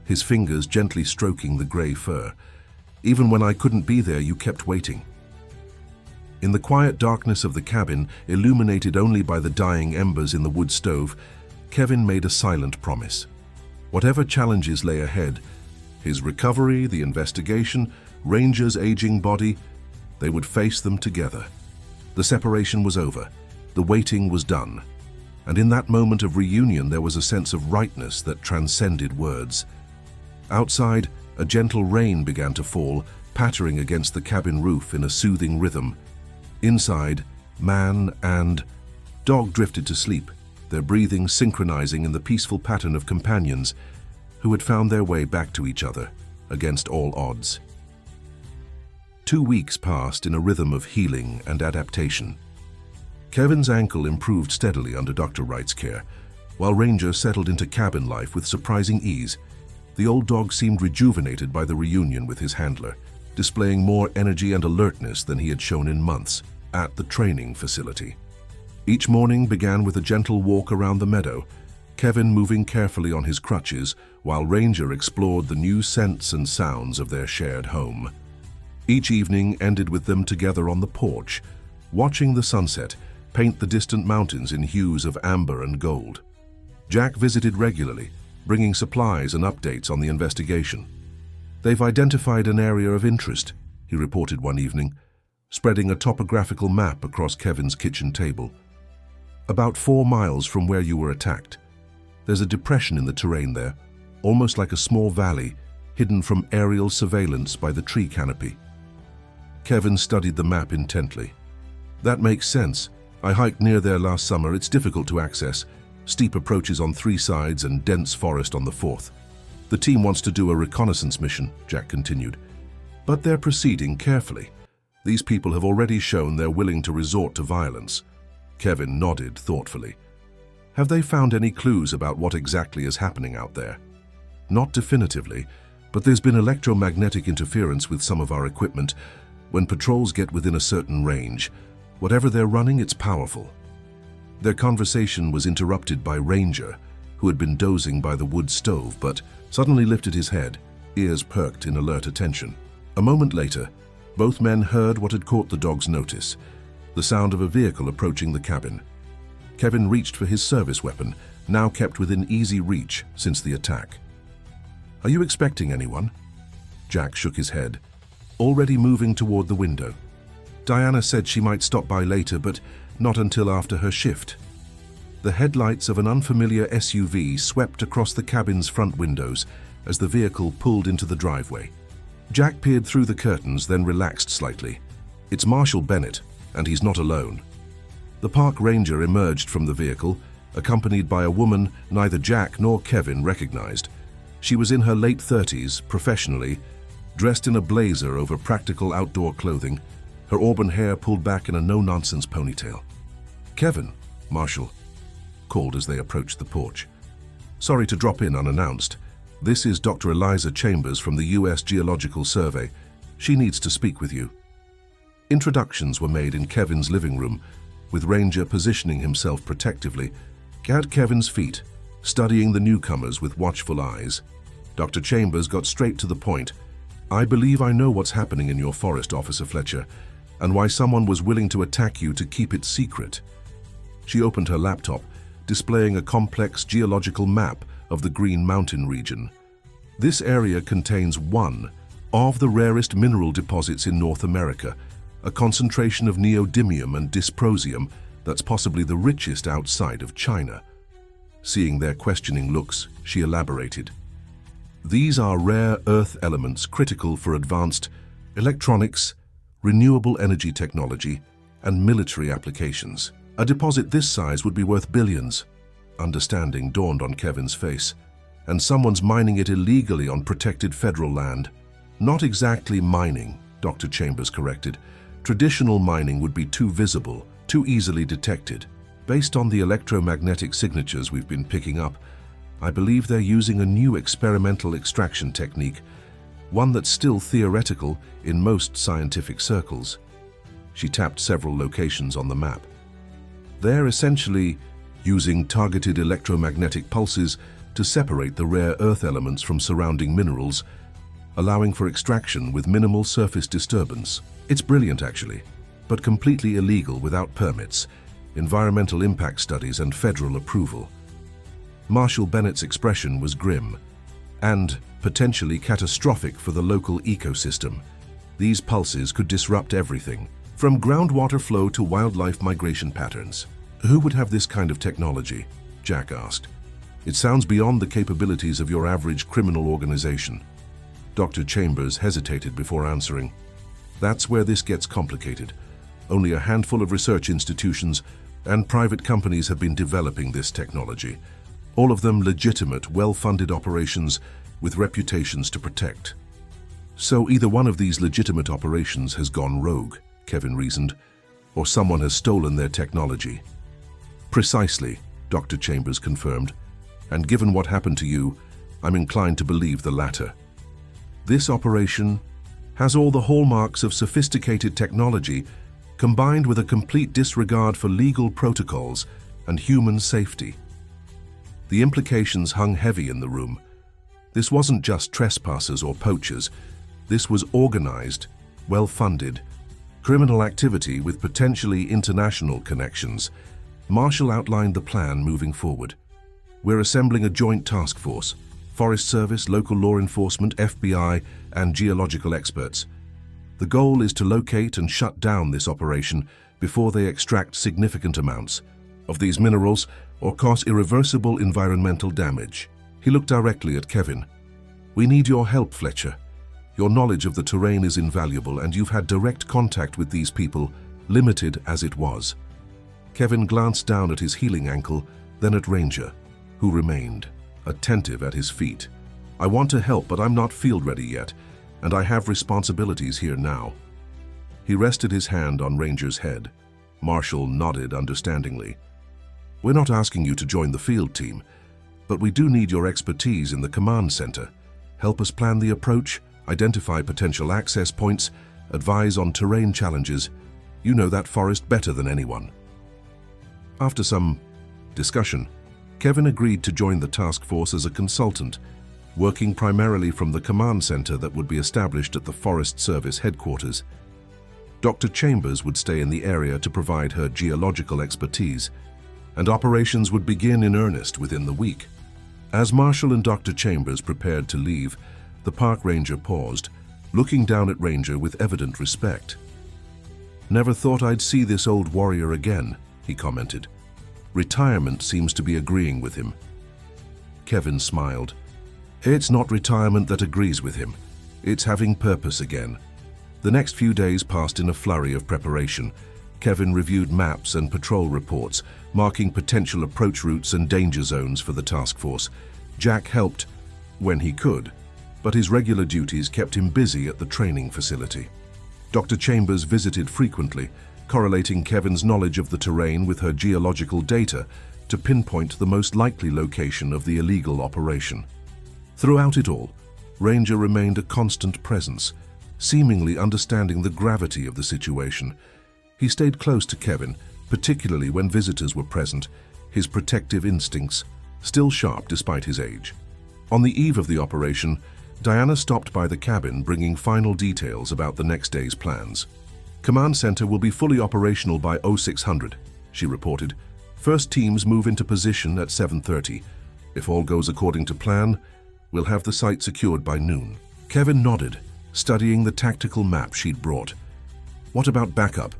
his fingers gently stroking the gray fur. "Even when I couldn't be there, you kept waiting." In the quiet darkness of the cabin, illuminated only by the dying embers in the wood stove, Kevin made a silent promise. Whatever challenges lay ahead, his recovery, the investigation, Ranger's aging body, they would face them together. The separation was over, the waiting was done, and in that moment of reunion there was a sense of rightness that transcended words. Outside, a gentle rain began to fall, pattering against the cabin roof in a soothing rhythm. Inside, man and dog drifted to sleep, their breathing synchronizing in the peaceful pattern of companions who had found their way back to each other against all odds. 2 weeks passed in a rhythm of healing and adaptation. Kevin's ankle improved steadily under Dr. Wright's care, while Ranger settled into cabin life with surprising ease. The old dog seemed rejuvenated by the reunion with his handler, displaying more energy and alertness than he had shown in months at the training facility. Each morning began with a gentle walk around the meadow, Kevin moving carefully on his crutches while Ranger explored the new scents and sounds of their shared home. Each evening ended with them together on the porch, watching the sunset paint the distant mountains in hues of amber and gold. Jack visited regularly, bringing supplies and updates on the investigation. "They've identified an area of interest," he reported one evening, spreading a topographical map across Kevin's kitchen table. "About 4 miles from where you were attacked. There's a depression in the terrain there, almost like a small valley, hidden from aerial surveillance by the tree canopy." Kevin studied the map intently. "That makes sense. I hiked near there last summer. It's difficult to access, steep approaches on 3 sides and dense forest on the 4th. The team wants to do a reconnaissance mission, Jack continued. But they're proceeding carefully. These people have already shown they're willing to resort to violence. Kevin nodded thoughtfully. Have they found any clues about what exactly is happening out there? Not definitively, but there's been electromagnetic interference with some of our equipment. When patrols get within a certain range, whatever they're running, it's powerful. Their conversation was interrupted by Ranger, who had been dozing by the wood stove but suddenly lifted his head, ears perked in alert attention. A moment later, both men heard what had caught the dog's notice, the sound of a vehicle approaching the cabin. Kevin reached for his service weapon, now kept within easy reach since the attack. Are you expecting anyone? Jack shook his head, already moving toward the window. Diana said she might stop by later, but not until after her shift. The headlights of an unfamiliar SUV swept across the cabin's front windows as the vehicle pulled into the driveway. Jack peered through the curtains, then relaxed slightly. It's Marshall Bennett, and he's not alone. The park ranger emerged from the vehicle, accompanied by a woman neither Jack nor Kevin recognized. She was in her late 30s, professionally, dressed in a blazer over practical outdoor clothing, her auburn hair pulled back in a no-nonsense ponytail. Kevin, Marshall called as they approached the porch. Sorry to drop in unannounced. This is Dr. Eliza Chambers from the U.S. Geological Survey. She needs to speak with you. Introductions were made in Kevin's living room, with Ranger positioning himself protectively at Kevin's feet, studying the newcomers with watchful eyes. Dr. Chambers got straight to the point. I believe I know what's happening in your forest, Officer Fletcher, and why someone was willing to attack you to keep it secret. She opened her laptop, displaying a complex geological map of the Green Mountain region. This area contains one of the rarest mineral deposits in North America, a concentration of neodymium and dysprosium that's possibly the richest outside of China. Seeing their questioning looks, she elaborated. These are rare earth elements critical for advanced electronics, renewable energy technology, and military applications. A deposit this size would be worth billions. Understanding dawned on Kevin's face. And someone's mining it illegally on protected federal land. Not exactly mining, Dr. Chambers corrected. Traditional mining would be too visible, too easily detected. Based on the electromagnetic signatures we've been picking up, I believe they're using a new experimental extraction technique, one that's still theoretical in most scientific circles. She tapped several locations on the map. They're essentially using targeted electromagnetic pulses to separate the rare earth elements from surrounding minerals, allowing for extraction with minimal surface disturbance. It's brilliant, actually, but completely illegal without permits, environmental impact studies, and federal approval. Marshall Bennett's expression was grim and potentially catastrophic for the local ecosystem. These pulses could disrupt everything, from groundwater flow to wildlife migration patterns. Who would have this kind of technology? Jack asked. It sounds beyond the capabilities of your average criminal organization. Dr. Chambers hesitated before answering. That's where this gets complicated. Only a handful of research institutions and private companies have been developing this technology. All of them legitimate, well-funded operations with reputations to protect. So either one of these legitimate operations has gone rogue, Kevin reasoned, or someone has stolen their technology. Precisely, Dr. Chambers confirmed, and given what happened to you, I'm inclined to believe the latter. This operation has all the hallmarks of sophisticated technology combined with a complete disregard for legal protocols and human safety. The implications hung heavy in the room. This wasn't just trespassers or poachers. This was organized, well-funded, criminal activity with potentially international connections. Marshall outlined the plan moving forward. We're assembling a joint task force, Forest Service, local law enforcement, FBI, and geological experts. The goal is to locate and shut down this operation before they extract significant amounts of these minerals or cause irreversible environmental damage. He looked directly at Kevin. We need your help, Fletcher. Your knowledge of the terrain is invaluable, and you've had direct contact with these people, limited as it was. Kevin glanced down at his healing ankle then at Ranger, who remained, attentive at his feet. "I want to help, but I'm not field-ready yet, and I have responsibilities here now." He rested his hand on Ranger's head. Marshall nodded understandingly. "We're not asking you to join the field team, but we do need your expertise in the command center. Help us plan the approach, identify potential access points, advise on terrain challenges. You know that forest better than anyone." After some discussion, Kevin agreed to join the task force as a consultant, working primarily from the command center that would be established at the Forest Service headquarters. Dr. Chambers would stay in the area to provide her geological expertise, and operations would begin in earnest within the week. As Marshall and Dr. Chambers prepared to leave, the park ranger paused, looking down at Ranger with evident respect. "Never thought I'd see this old warrior again," he commented. Retirement seems to be agreeing with him. Kevin smiled. "It's not retirement that agrees with him. It's having purpose again." The next few days passed in a flurry of preparation. Kevin reviewed maps and patrol reports, marking potential approach routes and danger zones for the task force. Jack helped when he could, but his regular duties kept him busy at the training facility. Dr. Chambers visited frequently, correlating Kevin's knowledge of the terrain with her geological data to pinpoint the most likely location of the illegal operation. Throughout it all, Ranger remained a constant presence, seemingly understanding the gravity of the situation. He stayed close to Kevin, particularly when visitors were present, his protective instincts still sharp despite his age. On the eve of the operation, Diana stopped by the cabin bringing final details about the next day's plans. "Command center will be fully operational by 0600, she reported. "First teams move into position at 7:30. If all goes according to plan, we'll have the site secured by noon." Kevin nodded, studying the tactical map she'd brought. "What about backup?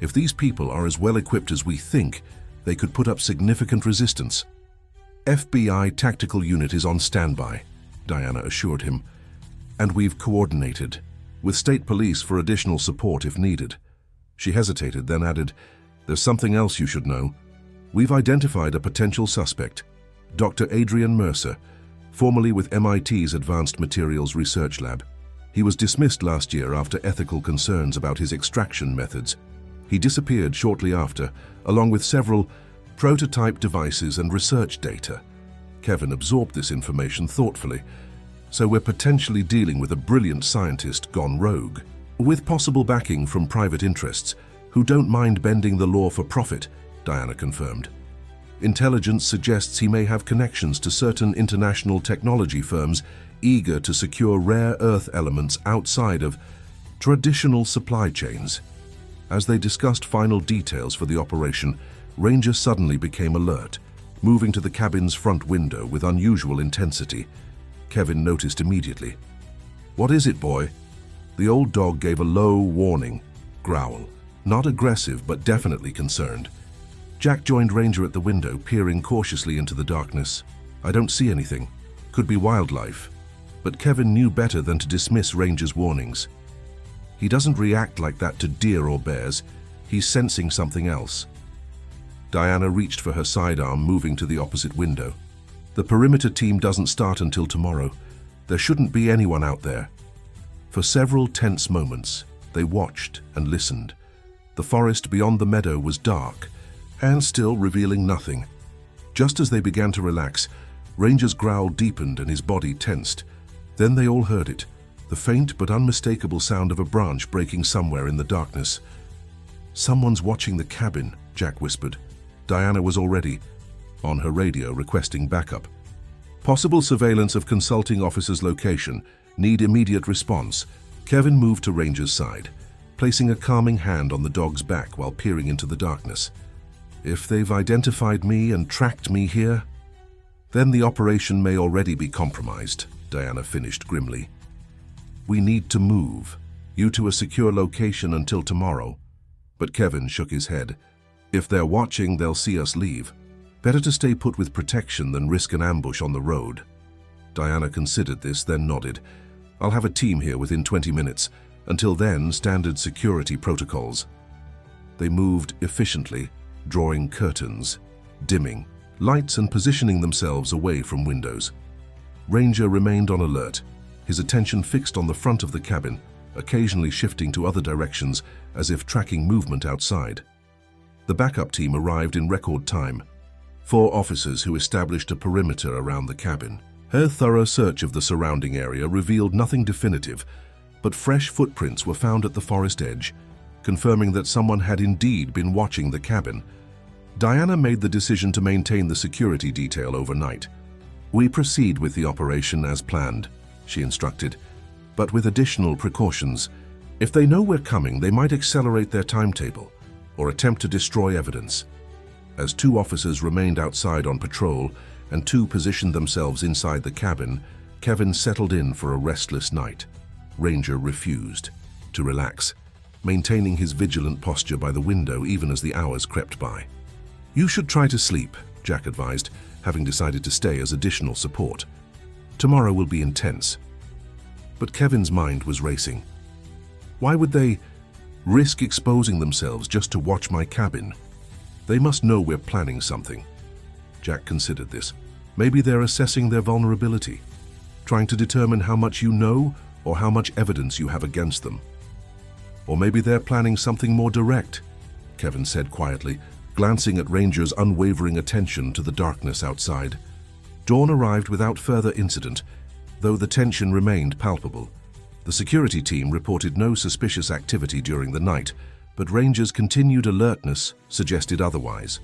If these people are as well equipped as we think, they could put up significant resistance." "FBI tactical unit is on standby," Diana assured him. "And we've coordinated with state police for additional support if needed." She hesitated, then added, "There's something else you should know. We've identified a potential suspect, Dr. Adrian Mercer, formerly with MIT's Advanced Materials Research Lab. He was dismissed last year after ethical concerns about his extraction methods. He disappeared shortly after, along with several prototype devices and research data." Kevin absorbed this information thoughtfully. "So we're potentially dealing with a brilliant scientist gone rogue, with possible backing from private interests who don't mind bending the law for profit," Diana confirmed. "Intelligence suggests he may have connections to certain international technology firms eager to secure rare earth elements outside of traditional supply chains." As they discussed final details for the operation, Ranger suddenly became alert, moving to the cabin's front window with unusual intensity. Kevin noticed immediately. "What is it, boy?" The old dog gave a low, warning growl, not aggressive but definitely concerned. Jack joined Ranger at the window, peering cautiously into the darkness. "I don't see anything. Could be wildlife." But Kevin knew better than to dismiss Ranger's warnings. "He doesn't react like that to deer or bears. He's sensing something else." Diana reached for her sidearm, moving to the opposite window. "The perimeter team doesn't start until tomorrow. There shouldn't be anyone out there." For several tense moments, they watched and listened. The forest beyond the meadow was dark and still revealing nothing. Just as they began to relax, Ranger's growl deepened and his body tensed. Then they all heard it, the faint but unmistakable sound of a branch breaking somewhere in the darkness. "Someone's watching the cabin," Jack whispered. Diana was already on her radio requesting backup. "Possible surveillance of consulting officer's location. Need immediate response." Kevin moved to Ranger's side, placing a calming hand on the dog's back while peering into the darkness. "If they've identified me and tracked me here, then the operation may already be compromised," Diana finished grimly. "We need to move you to a secure location until tomorrow." But Kevin shook his head. "If they're watching, they'll see us leave. Better to stay put with protection than risk an ambush on the road." Diana considered this, then nodded. "I'll have a team here within 20 minutes. Until then, standard security protocols." They moved efficiently, drawing curtains, dimming, lights and positioning themselves away from windows. Ranger remained on alert, his attention fixed on the front of the cabin, occasionally shifting to other directions as if tracking movement outside. The backup team arrived in record time, 4 officers who established a perimeter around the cabin. Her thorough search of the surrounding area revealed nothing definitive, but fresh footprints were found at the forest edge, confirming that someone had indeed been watching the cabin. Diana made the decision to maintain the security detail overnight. "We proceed with the operation as planned," she instructed, "but with additional precautions. If they know we're coming, they might accelerate their timetable or attempt to destroy evidence." As 2 officers remained outside on patrol and 2 positioned themselves inside the cabin, Kevin settled in for a restless night. Ranger refused to relax, maintaining his vigilant posture by the window even as the hours crept by. "You should try to sleep," Jack advised, having decided to stay as additional support. "Tomorrow will be intense." But Kevin's mind was racing. Why would they risk exposing themselves just to watch my cabin? They must know we're planning something. Jack considered this. Maybe they're assessing their vulnerability, trying to determine how much you know or how much evidence you have against them. Or maybe they're planning something more direct, Kevin said quietly, glancing at Ranger's unwavering attention to the darkness outside. Dawn arrived without further incident, though the tension remained palpable. The security team reported no suspicious activity during the night, but Ranger's continued alertness suggested otherwise.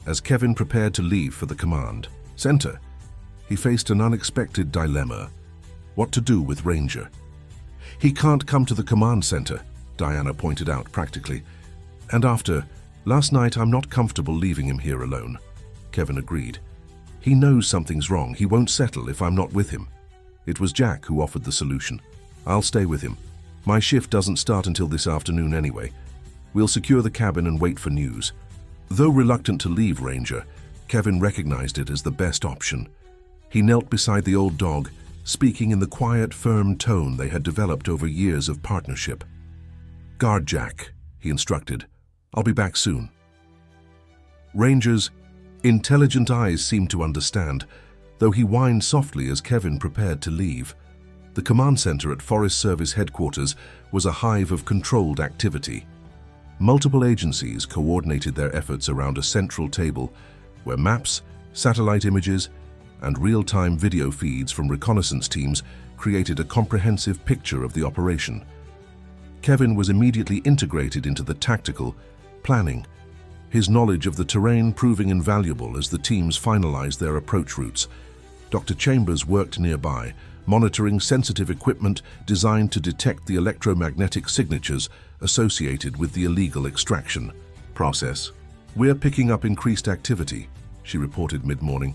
As Kevin prepared to leave for the command center, he faced an unexpected dilemma: what to do with Ranger. "He can't come to the command center," Diana pointed out practically. "And after last night, I'm not comfortable leaving him here alone." Kevin agreed. "He knows something's wrong. He won't settle if I'm not with him." It was Jack who offered the solution. "I'll stay with him. My shift doesn't start until this afternoon anyway. We'll secure the cabin and wait for news." Though reluctant to leave Ranger, Kevin recognized it as the best option. He knelt beside the old dog, speaking in the quiet, firm tone they had developed over years of partnership. "Guard Jack," he instructed. "I'll be back soon." Ranger's intelligent eyes seemed to understand, though he whined softly as Kevin prepared to leave. The command center at Forest Service headquarters was a hive of controlled activity. Multiple agencies coordinated their efforts around a central table where maps, satellite images, and real-time video feeds from reconnaissance teams created a comprehensive picture of the operation. Kevin was immediately integrated into the tactical planning, his knowledge of the terrain proving invaluable as the teams finalized their approach routes. Dr. Chambers worked nearby, monitoring sensitive equipment designed to detect the electromagnetic signatures associated with the illegal extraction process. "We're picking up increased activity," she reported mid-morning.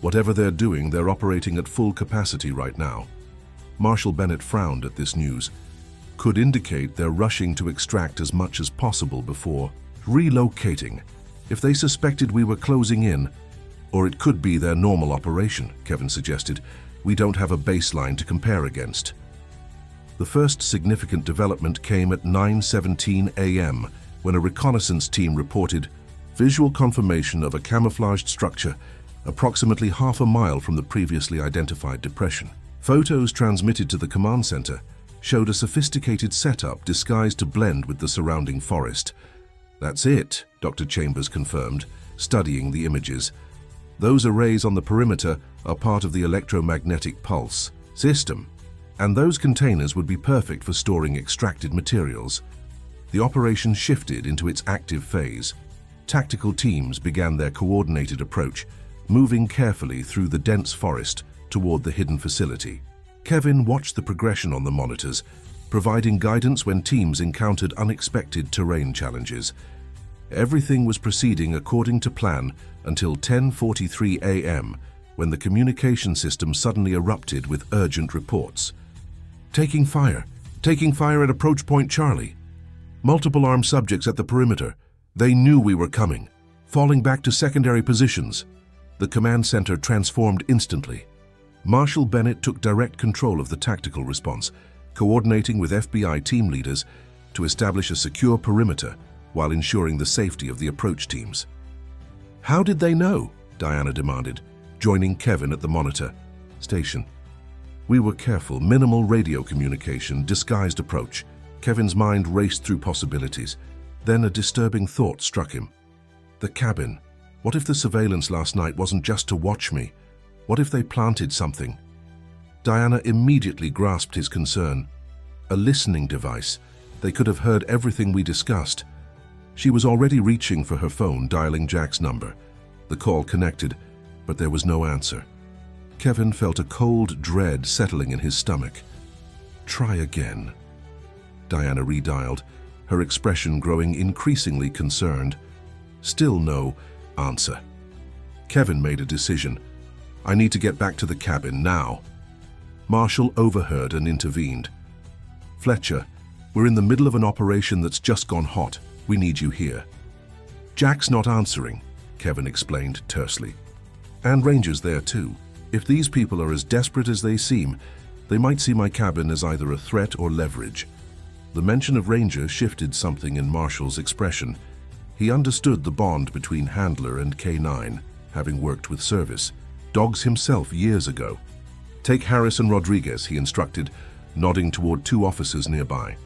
"Whatever they're doing, they're operating at full capacity right now." Marshal Bennett frowned at this news. "Could indicate they're rushing to extract as much as possible before relocating. If they suspected we were closing in, or it could be their normal operation," Kevin suggested. "We don't have a baseline to compare against." The first significant development came at 9:17 a.m. when a reconnaissance team reported visual confirmation of a camouflaged structure approximately half a mile from the previously identified depression. Photos transmitted to the command center showed a sophisticated setup disguised to blend with the surrounding forest. "That's it," Dr. Chambers confirmed, studying the images. "Those arrays on the perimeter are part of the electromagnetic pulse system, and those containers would be perfect for storing extracted materials." The operation shifted into its active phase. Tactical teams began their coordinated approach, moving carefully through the dense forest toward the hidden facility. Kevin watched the progression on the monitors, providing guidance when teams encountered unexpected terrain challenges. Everything was proceeding according to plan until 10:43 a.m., when the communication system suddenly erupted with urgent reports. Taking fire at approach point Charlie. Multiple armed subjects at the perimeter. They knew we were coming. Falling back to secondary positions." The command center transformed instantly. Marshal Bennett took direct control of the tactical response, coordinating with FBI team leaders to establish a secure perimeter while ensuring the safety of the approach teams. "How did they know?" Diana demanded, joining Kevin at the monitor station. We were careful, minimal radio communication, disguised approach. Kevin's mind raced through possibilities. Then a disturbing thought struck him. The cabin. What if the surveillance last night wasn't just to watch me? What if they planted something? Diana immediately grasped his concern. A listening device. They could have heard everything we discussed. She was already reaching for her phone, dialing Jack's number. The call connected, but there was no answer. Kevin felt a cold dread settling in his stomach. Try again. Diana redialed, her expression growing increasingly concerned. Still no answer. Kevin made a decision. I need to get back to the cabin now. Marshall overheard and intervened. Fletcher, we're in the middle of an operation that's just gone hot. We need you here. Jack's not answering, Kevin explained tersely. And Ranger's there too. If these people are as desperate as they seem, they might see my cabin as either a threat or leverage. The mention of Ranger shifted something in Marshall's expression. He understood the bond between Handler and K9, having worked with Service, dogs himself years ago. Take Harris and Rodriguez, he instructed, nodding toward two officers nearby.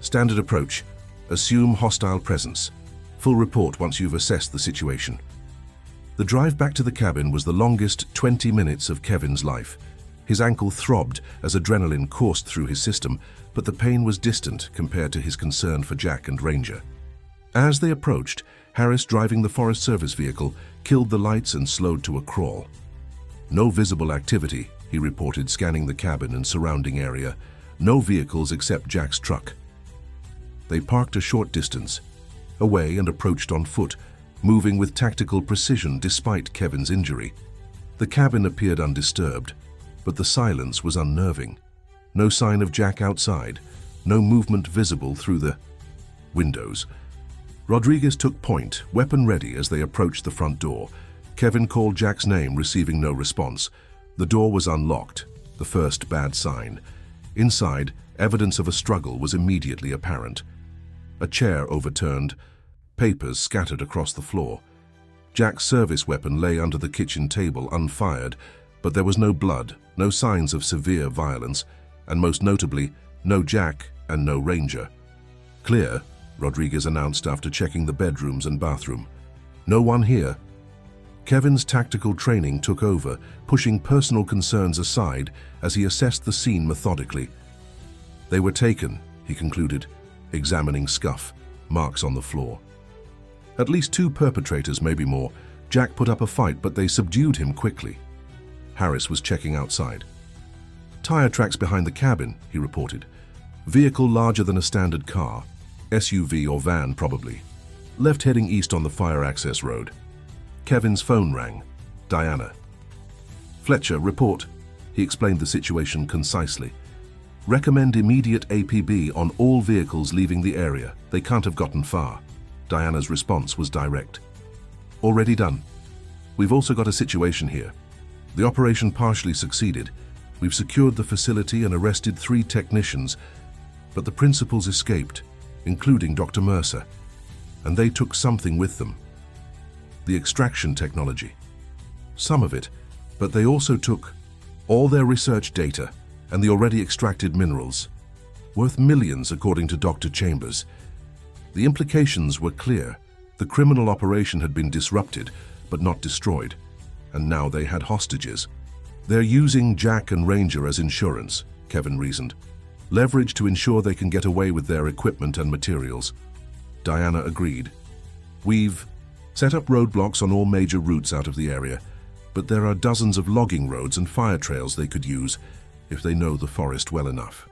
Standard approach. Assume hostile presence. Full report once you've assessed the situation. The drive back to the cabin was the longest 20 minutes of Kevin's life. His ankle throbbed as adrenaline coursed through his system, but the pain was distant compared to his concern for Jack and Ranger. As they approached, Harris, driving the Forest Service vehicle, killed the lights and slowed to a crawl. No visible activity, he reported, scanning the cabin and surrounding area. No vehicles except Jack's truck. They parked a short distance away and approached on foot, moving with tactical precision despite Kevin's injury. The cabin appeared undisturbed, but the silence was unnerving. No sign of Jack outside, no movement visible through the windows. Rodriguez took point, weapon ready, as they approached the front door. Kevin called Jack's name, receiving no response. The door was unlocked, the first bad sign. Inside, evidence of a struggle was immediately apparent. A chair overturned, papers scattered across the floor. Jack's service weapon lay under the kitchen table unfired, but there was no blood, no signs of severe violence, and most notably, no Jack and no Ranger. Clear, Rodriguez announced after checking the bedrooms and bathroom. No one here. Kevin's tactical training took over, pushing personal concerns aside as he assessed the scene methodically. They were taken, he concluded, examining scuff, marks on the floor. At least two perpetrators, maybe more. Jack put up a fight, but they subdued him quickly. Harris was checking outside. Tire tracks behind the cabin, he reported. Vehicle larger than a standard car. SUV or van, probably. Left heading east on the fire access road. Kevin's phone rang. Diana. Fletcher, report. He explained the situation concisely. Recommend immediate APB on all vehicles leaving the area. They can't have gotten far. Diana's response was direct. Already done. We've also got a situation here. The operation partially succeeded. We've secured the facility and arrested 3 technicians, but the principals escaped, including Dr. Mercer, and they took something with them. The extraction technology. Some of it, but they also took all their research data and the already extracted minerals, worth millions according to Dr. Chambers. The implications were clear. The criminal operation had been disrupted, but not destroyed, and now they had hostages. They're using Jack and Ranger as insurance, Kevin reasoned. Leverage to ensure they can get away with their equipment and materials. Diana agreed. We've set up roadblocks on all major routes out of the area, but there are dozens of logging roads and fire trails they could use if they know the forest well enough.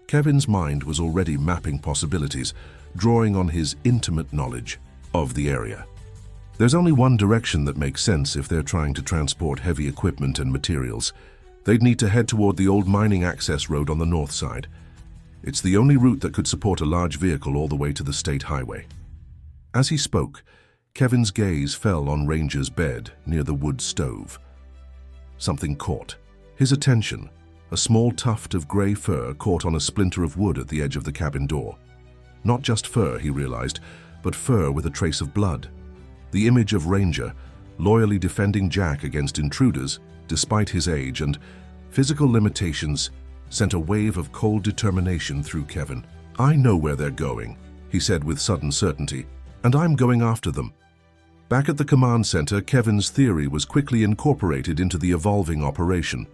Kevin's mind was already mapping possibilities, drawing on his intimate knowledge of the area. There's only one direction that makes sense if they're trying to transport heavy equipment and materials. They'd need to head toward the old mining access road on the north side. It's the only route that could support a large vehicle all the way to the state highway. As he spoke, Kevin's gaze fell on Ranger's bed near the wood stove. Something caught his attention. A small tuft of grey fur caught on a splinter of wood at the edge of the cabin door. Not just fur, he realized, but fur with a trace of blood. The image of Ranger, loyally defending Jack against intruders, despite his age and physical limitations, sent a wave of cold determination through Kevin. "I know where they're going," he said with sudden certainty, "and I'm going after them." Back at the command center, Kevin's theory was quickly incorporated into the evolving operation.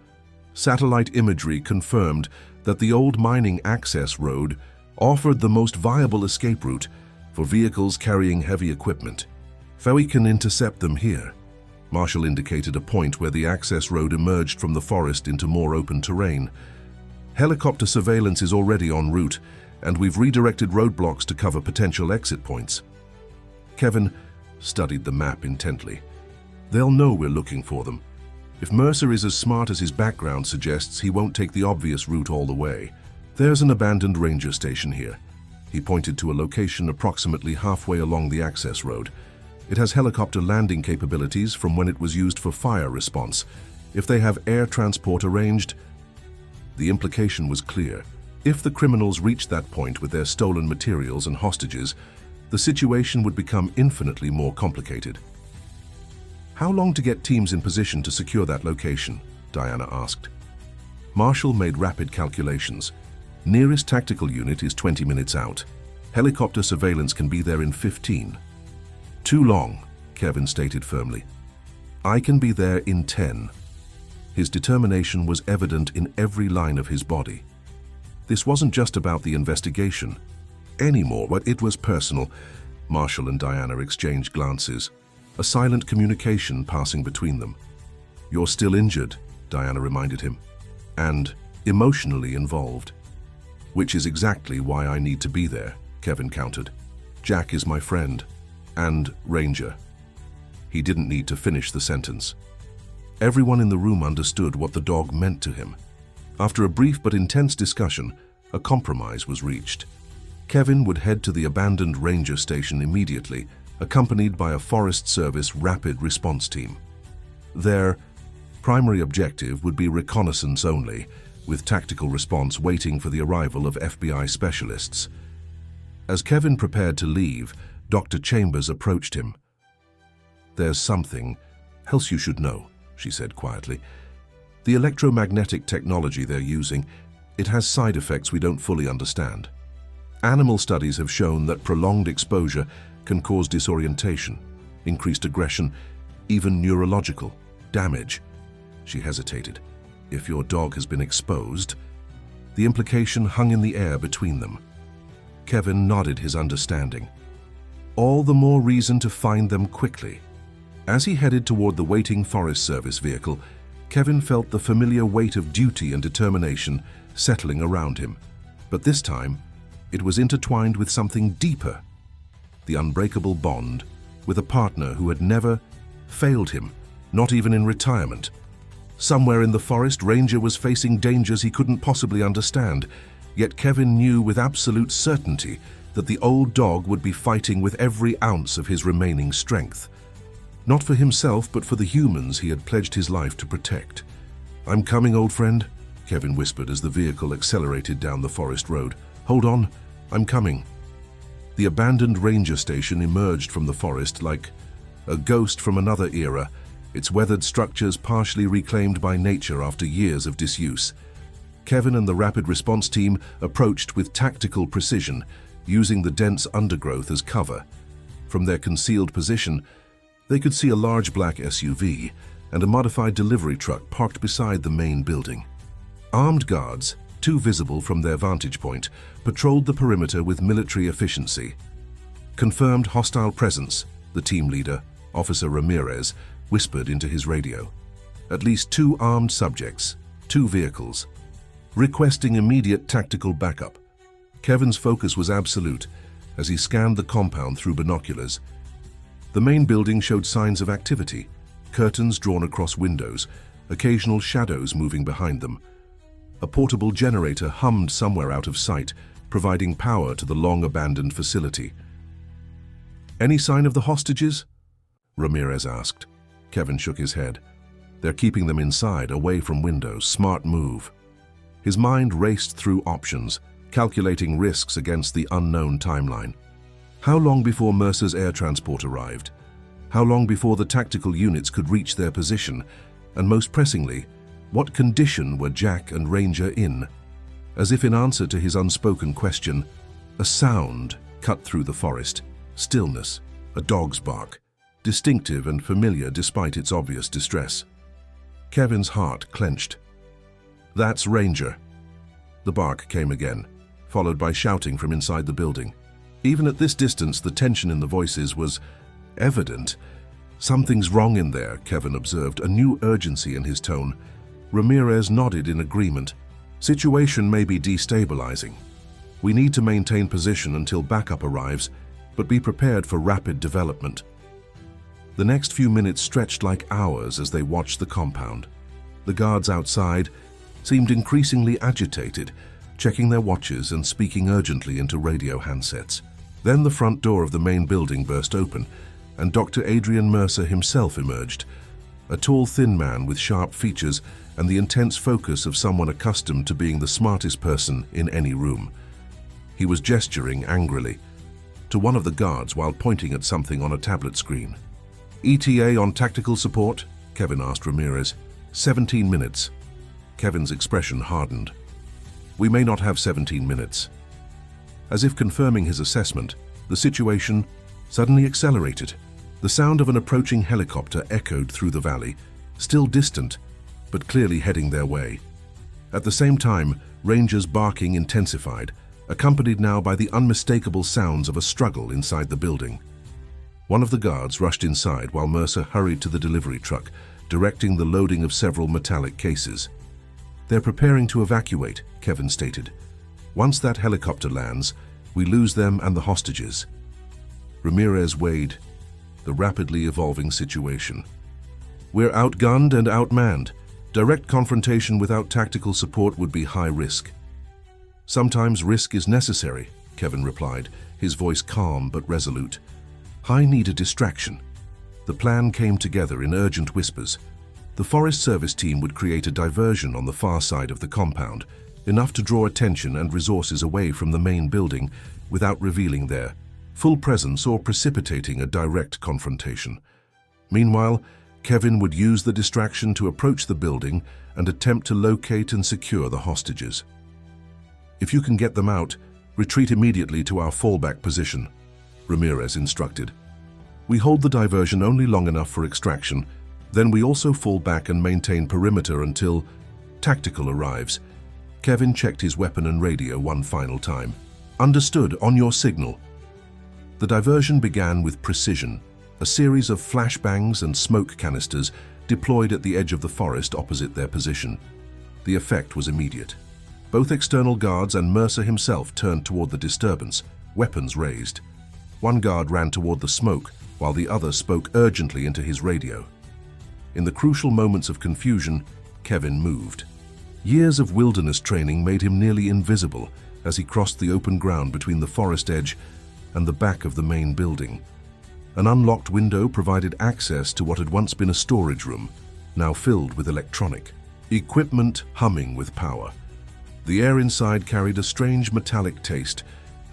Satellite imagery confirmed that the old mining access road offered the most viable escape route for vehicles carrying heavy equipment. "We can intercept them here." Marshall indicated a point where the access road emerged from the forest into more open terrain. "Helicopter surveillance is already en route, and we've redirected roadblocks to cover potential exit points." Kevin studied the map intently. "They'll know we're looking for them. If Mercer is as smart as his background suggests, he won't take the obvious route all the way. There's an abandoned ranger station here." He pointed to a location approximately halfway along the access road. "It has helicopter landing capabilities from when it was used for fire response. If they have air transport arranged..." The implication was clear. If the criminals reached that point with their stolen materials and hostages, the situation would become infinitely more complicated. "How long to get teams in position to secure that location?" Diana asked. Marshall made rapid calculations. "Nearest tactical unit is 20 minutes out. Helicopter surveillance can be there in 15. "Too long," Kevin stated firmly. "I can be there in 10. His determination was evident in every line of his body. This wasn't just about the investigation anymore, but it was personal. Marshall and Diana exchanged glances, a silent communication passing between them. "You're still injured," Diana reminded him, "and emotionally involved." "Which is exactly why I need to be there," Kevin countered. "Jack is my friend, and Ranger." He didn't need to finish the sentence. Everyone in the room understood what the dog meant to him. After a brief but intense discussion, a compromise was reached. Kevin would head to the abandoned ranger station immediately, accompanied by a Forest Service rapid response team. Their primary objective would be reconnaissance only, with tactical response waiting for the arrival of FBI specialists. As Kevin prepared to leave, Dr. Chambers approached him. "There's something else you should know," she said quietly. "The electromagnetic technology they're using, it has side effects we don't fully understand. Animal studies have shown that prolonged exposure can cause disorientation, increased aggression, even neurological damage." She hesitated. "If your dog has been exposed..." The implication hung in the air between them. Kevin nodded his understanding. All the more reason to find them quickly. As he headed toward the waiting Forest Service vehicle, Kevin felt the familiar weight of duty and determination settling around him. But this time, it was intertwined with something deeper. The unbreakable bond with a partner who had never failed him, not even in retirement. Somewhere in the forest, Ranger was facing dangers he couldn't possibly understand, yet Kevin knew with absolute certainty that the old dog would be fighting with every ounce of his remaining strength. Not for himself, but for the humans he had pledged his life to protect. "I'm coming, old friend," Kevin whispered as the vehicle accelerated down the forest road. "Hold on, I'm coming." The abandoned ranger station emerged from the forest like a ghost from another era, its weathered structures partially reclaimed by nature after years of disuse. Kevin and the rapid response team approached with tactical precision, using the dense undergrowth as cover. From their concealed position, they could see a large black SUV and a modified delivery truck parked beside the main building. Armed guards, too visible from their vantage point, patrolled the perimeter with military efficiency. "Confirmed hostile presence," the team leader, Officer Ramirez, whispered into his radio. "At least 2 armed subjects, 2 vehicles. Requesting immediate tactical backup." Kevin's focus was absolute as he scanned the compound through binoculars. The main building showed signs of activity, curtains drawn across windows, occasional shadows moving behind them. A portable generator hummed somewhere out of sight, providing power to the long-abandoned facility. "Any sign of the hostages?" Ramirez asked. Kevin shook his head. "They're keeping them inside, away from windows. Smart move." His mind raced through options, calculating risks against the unknown timeline. How long before Mercer's air transport arrived? How long before the tactical units could reach their position? And most pressingly, what condition were Jack and Ranger in? As if in answer to his unspoken question, a sound cut through the forest. Stillness, a dog's bark, distinctive and familiar despite its obvious distress. Kevin's heart clenched. "That's Ranger." The bark came again, followed by shouting from inside the building. Even at this distance, the tension in the voices was evident. "Something's wrong in there," Kevin observed, a new urgency in his tone. Ramirez nodded in agreement. "Situation may be destabilizing. We need to maintain position until backup arrives, but be prepared for rapid development." The next few minutes stretched like hours as they watched the compound. The guards outside seemed increasingly agitated, checking their watches and speaking urgently into radio handsets. Then the front door of the main building burst open, and Dr. Adrian Mercer himself emerged, a tall, thin man with sharp features and the intense focus of someone accustomed to being the smartest person in any room. He was gesturing angrily to one of the guards while pointing at something on a tablet screen. "ETA on tactical support?" Kevin asked Ramirez. 17 minutes. Kevin's expression hardened. "We may not have 17 minutes. As if confirming his assessment, the situation suddenly accelerated. The sound of an approaching helicopter echoed through the valley, still distant, but clearly heading their way. At the same time, Ranger's barking intensified, accompanied now by the unmistakable sounds of a struggle inside the building. One of the guards rushed inside while Mercer hurried to the delivery truck, directing the loading of several metallic cases. "They're preparing to evacuate," Kevin stated. "Once that helicopter lands, we lose them and the hostages." Ramirez weighed the rapidly evolving situation. "We're outgunned and outmanned. Direct confrontation without tactical support would be high risk." "Sometimes risk is necessary," Kevin replied, his voice calm but resolute. "I need a distraction." The plan came together in urgent whispers. The Forest Service team would create a diversion on the far side of the compound, enough to draw attention and resources away from the main building without revealing their full presence or precipitating a direct confrontation. Meanwhile, Kevin would use the distraction to approach the building and attempt to locate and secure the hostages. "If you can get them out, retreat immediately to our fallback position," Ramirez instructed. "We hold the diversion only long enough for extraction, then we also fall back and maintain perimeter until tactical arrives." Kevin checked his weapon and radio one final time. "Understood, on your signal." The diversion began with precision, a series of flashbangs and smoke canisters deployed at the edge of the forest opposite their position. The effect was immediate. Both external guards and Mercer himself turned toward the disturbance, weapons raised. One guard ran toward the smoke, while the other spoke urgently into his radio. In the crucial moments of confusion, Kevin moved. Years of wilderness training made him nearly invisible as he crossed the open ground between the forest edge and the back of the main building. An unlocked window provided access to what had once been a storage room, now filled with electronic equipment humming with power. The air inside carried a strange metallic taste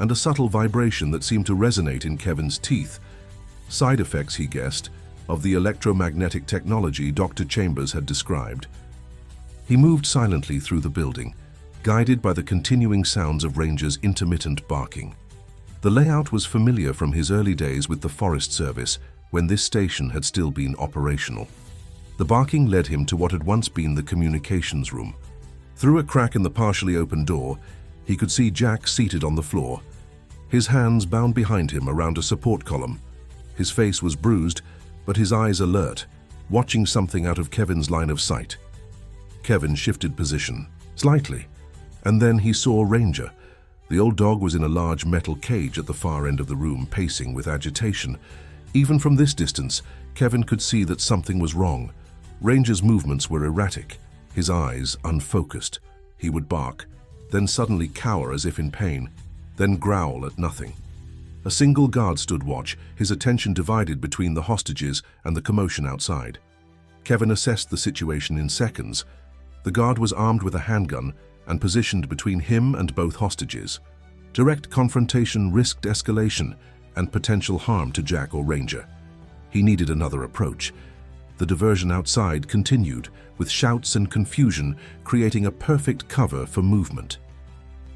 and a subtle vibration that seemed to resonate in Kevin's teeth. Side effects, he guessed, of the electromagnetic technology Dr. Chambers had described. He moved silently through the building, guided by the continuing sounds of Ranger's intermittent barking. The layout was familiar from his early days with the Forest Service, when this station had still been operational. The barking led him to what had once been the communications room. Through a crack in the partially open door, he could see Jack seated on the floor, his hands bound behind him around a support column. His face was bruised, but his eyes alert, watching something out of Kevin's line of sight. Kevin shifted position, slightly, and then he saw Ranger. The old dog was in a large metal cage at the far end of the room, pacing with agitation. Even from this distance, Kevin could see that something was wrong. Ranger's movements were erratic, his eyes unfocused. He would bark, then suddenly cower as if in pain, then growl at nothing. A single guard stood watch, his attention divided between the hostages and the commotion outside. Kevin assessed the situation in seconds. The guard was armed with a handgun and positioned between him and both hostages. Direct confrontation risked escalation and potential harm to Jack or Ranger. He needed another approach. The diversion outside continued, with shouts and confusion creating a perfect cover for movement.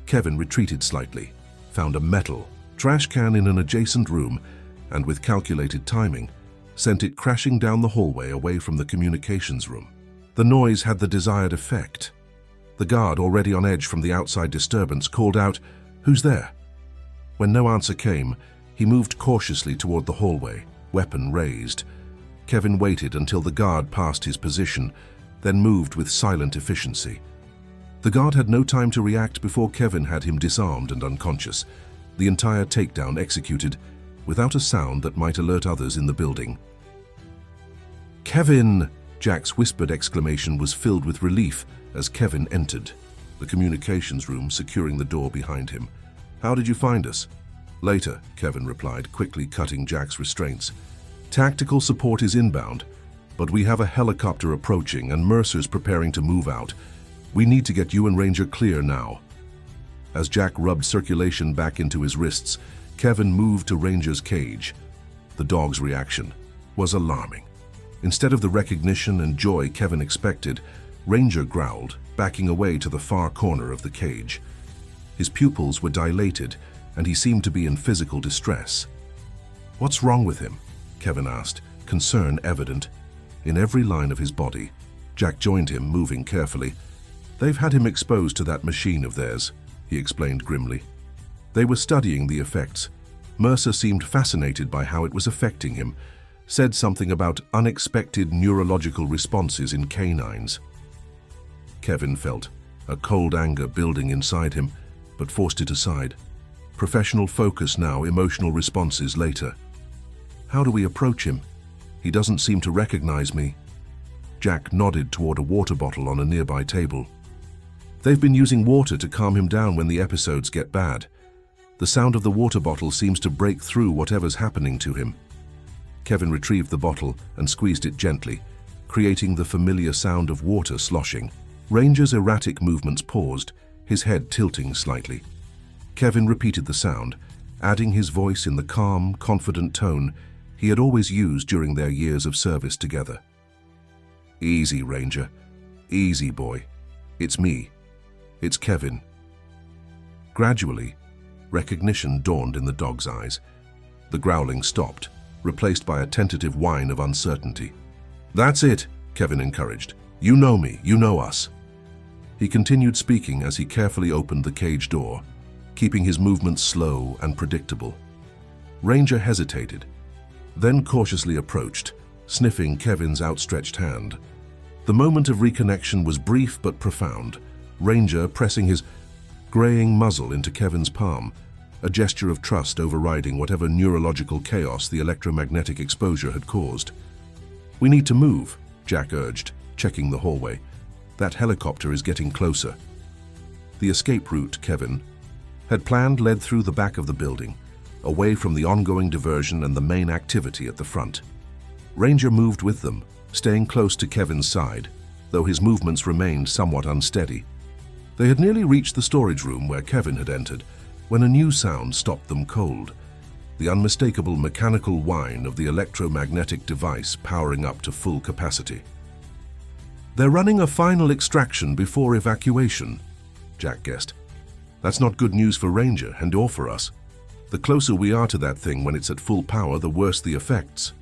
Kevin retreated slightly, found a metal trash can in an adjacent room, and with calculated timing, sent it crashing down the hallway away from the communications room. The noise had the desired effect. The guard, already on edge from the outside disturbance, called out, "Who's there?" When no answer came, he moved cautiously toward the hallway, weapon raised. Kevin waited until the guard passed his position, then moved with silent efficiency. The guard had no time to react before Kevin had him disarmed and unconscious, the entire takedown executed without a sound that might alert others in the building. "Kevin!" Jack's whispered exclamation was filled with relief as Kevin entered, the communications room securing the door behind him. "How did you find us?" "Later," Kevin replied, quickly cutting Jack's restraints. "Tactical support is inbound, but we have a helicopter approaching and Mercer's preparing to move out. We need to get you and Ranger clear now." As Jack rubbed circulation back into his wrists, Kevin moved to Ranger's cage. The dog's reaction was alarming. Instead of the recognition and joy Kevin expected, Ranger growled, backing away to the far corner of the cage. His pupils were dilated, and he seemed to be in physical distress. "What's wrong with him?" Kevin asked, concern evident in every line of his body. Jack joined him, moving carefully. "They've had him exposed to that machine of theirs," he explained grimly. "They were studying the effects. Mercer seemed fascinated by how it was affecting him, said something about unexpected neurological responses in canines." Kevin felt a cold anger building inside him, but forced it aside. Professional focus now, emotional responses later. "How do we approach him? He doesn't seem to recognize me." Jack nodded toward a water bottle on a nearby table. "They've been using water to calm him down when the episodes get bad. The sound of the water bottle seems to break through whatever's happening to him." Kevin retrieved the bottle and squeezed it gently, creating the familiar sound of water sloshing. Ranger's erratic movements paused, his head tilting slightly. Kevin repeated the sound, adding his voice in the calm, confident tone he had always used during their years of service together. "Easy, Ranger. Easy, boy. It's me. It's Kevin." Gradually, recognition dawned in the dog's eyes. The growling stopped, replaced by a tentative whine of uncertainty. "That's it," Kevin encouraged. "You know me, you know us." He continued speaking as he carefully opened the cage door, keeping his movements slow and predictable. Ranger hesitated, then cautiously approached, sniffing Kevin's outstretched hand. The moment of reconnection was brief but profound, Ranger pressing his graying muzzle into Kevin's palm, a gesture of trust overriding whatever neurological chaos the electromagnetic exposure had caused. "We need to move," Jack urged, checking the hallway. "That helicopter is getting closer." The escape route Kevin had planned led through the back of the building, away from the ongoing diversion and the main activity at the front. Ranger moved with them, staying close to Kevin's side, though his movements remained somewhat unsteady. They had nearly reached the storage room where Kevin had entered, when a new sound stopped them cold. The unmistakable mechanical whine of the electromagnetic device powering up to full capacity. "They're running a final extraction before evacuation," Jack guessed. "That's not good news for Ranger, and or for us. The closer we are to that thing when it's at full power, the worse the effects."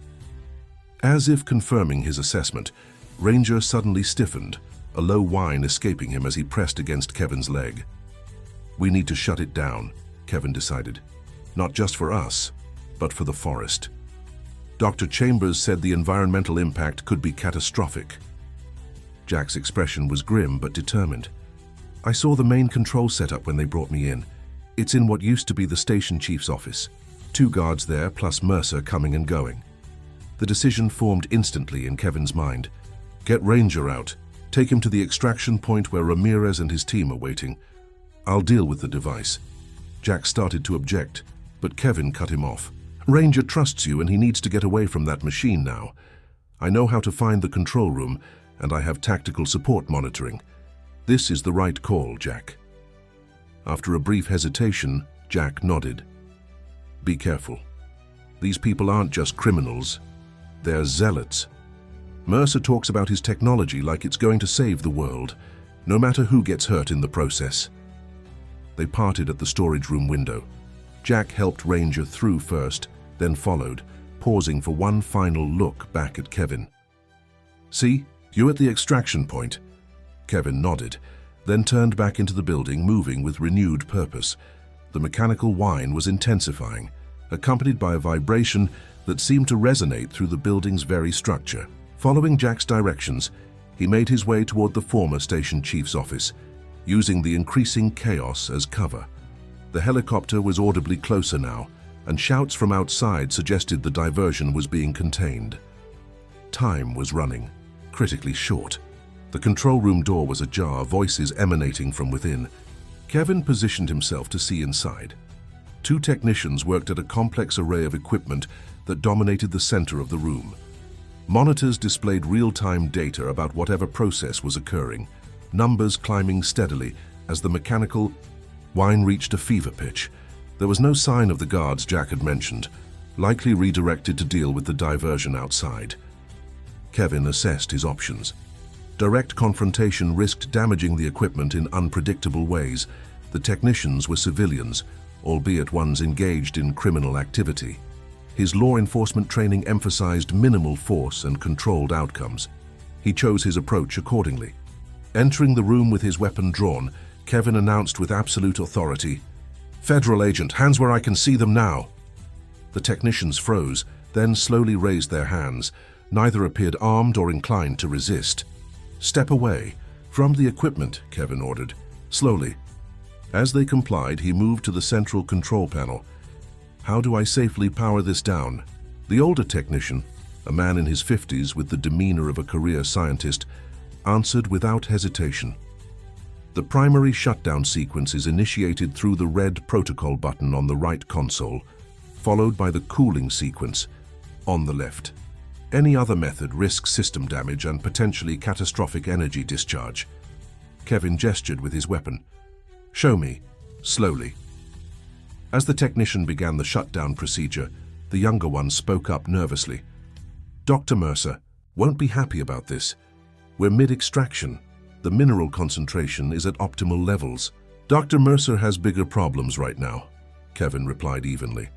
As if confirming his assessment, Ranger suddenly stiffened, a low whine escaping him as he pressed against Kevin's leg. "We need to shut it down," Kevin decided. "Not just for us, but for the forest. Dr. Chambers said the environmental impact could be catastrophic." Jack's expression was grim but determined. "I saw the main control setup when they brought me in. It's in what used to be the station chief's office. 2 guards there plus Mercer coming and going." The decision formed instantly in Kevin's mind. "Get Ranger out. Take him to the extraction point where Ramirez and his team are waiting. I'll deal with the device." Jack started to object, but Kevin cut him off. "Ranger trusts you and he needs to get away from that machine now. I know how to find the control room, and I have tactical support monitoring. This is the right call, Jack." After a brief hesitation, Jack nodded. "Be careful. These people aren't just criminals. They're zealots. Mercer talks about his technology like it's going to save the world, no matter who gets hurt in the process. They parted at the storage room window. Jack helped Ranger through first, then followed, pausing for one final look back at Kevin. "See, you at the extraction point." Kevin nodded, then turned back into the building, moving with renewed purpose. The mechanical whine was intensifying, accompanied by a vibration that seemed to resonate through the building's very structure. Following Jack's directions, he made his way toward the former station chief's office, using the increasing chaos as cover. The helicopter was audibly closer now, and shouts from outside suggested the diversion was being contained. Time was running, critically short. The control room door was ajar, voices emanating from within. Kevin positioned himself to see inside. Two technicians worked at a complex array of equipment that dominated the center of the room. Monitors displayed real-time data about whatever process was occurring, numbers climbing steadily as the mechanical whine reached a fever pitch. There was no sign of the guards Jack had mentioned, likely redirected to deal with the diversion outside. Kevin assessed his options. Direct confrontation risked damaging the equipment in unpredictable ways. The technicians were civilians, albeit ones engaged in criminal activity. His law enforcement training emphasized minimal force and controlled outcomes. He chose his approach accordingly. Entering the room with his weapon drawn, Kevin announced with absolute authority, "Federal agent, hands where I can see them now." The technicians froze, then slowly raised their hands. Neither appeared armed or inclined to resist. "Step away from the equipment," Kevin ordered, slowly. As they complied, he moved to the central control panel. "How do I safely power this down?" The older technician, a man in his 50s with the demeanor of a career scientist, answered without hesitation. The primary shutdown sequence is initiated through the red protocol button on the right console, followed by the cooling sequence on the left. Any other method risks system damage and potentially catastrophic energy discharge. Kevin gestured with his weapon. "Show me," slowly. As the technician began the shutdown procedure, the younger one spoke up nervously. "Dr. Mercer won't be happy about this. We're mid-extraction. The mineral concentration is at optimal levels." "Dr. Mercer has bigger problems right now," Kevin replied evenly.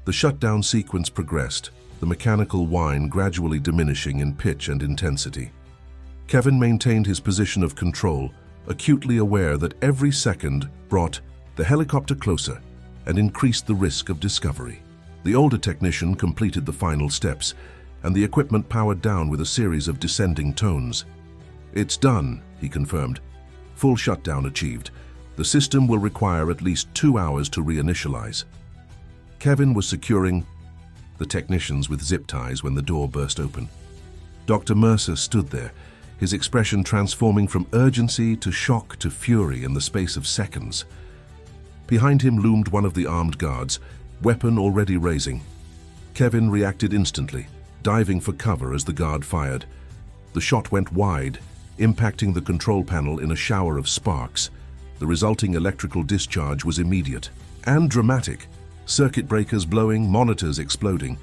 The shutdown sequence progressed, the mechanical whine gradually diminishing in pitch and intensity. Kevin maintained his position of control, acutely aware that every second brought the helicopter closer and increased the risk of discovery. The older technician completed the final steps, and the equipment powered down with a series of descending tones. "It's done," he confirmed. "Full shutdown achieved. The system will require at least 2 hours to reinitialize." Kevin was securing the technicians with zip ties when the door burst open. Dr. Mercer stood there, his expression transforming from urgency to shock to fury in the space of seconds. Behind him loomed one of the armed guards, weapon already raising. Kevin reacted instantly, diving for cover as the guard fired. The shot went wide, impacting the control panel in a shower of sparks. The resulting electrical discharge was immediate and dramatic. Circuit breakers blowing, monitors exploding,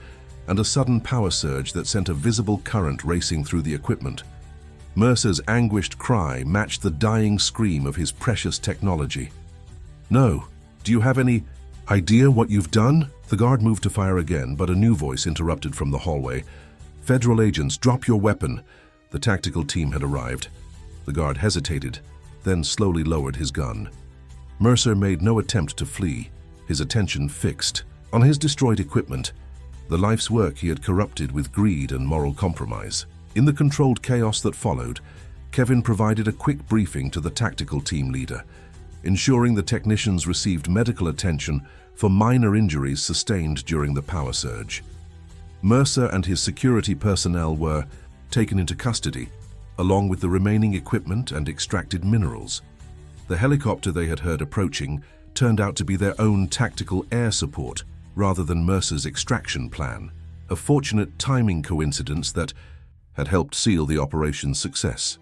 and a sudden power surge that sent a visible current racing through the equipment. Mercer's anguished cry matched the dying scream of his precious technology. "No, do you have any idea what you've done?" The guard moved to fire again, but a new voice interrupted from the hallway. "Federal agents, drop your weapon." The tactical team had arrived. The guard hesitated, then slowly lowered his gun. Mercer made no attempt to flee, his attention fixed on his destroyed equipment, the life's work he had corrupted with greed and moral compromise. In the controlled chaos that followed, Kevin provided a quick briefing to the tactical team leader, ensuring the technicians received medical attention for minor injuries sustained during the power surge. Mercer and his security personnel were taken into custody, along with the remaining equipment and extracted minerals. The helicopter they had heard approaching turned out to be their own tactical air support rather than Mercer's extraction plan, a fortunate timing coincidence that had helped seal the operation's success.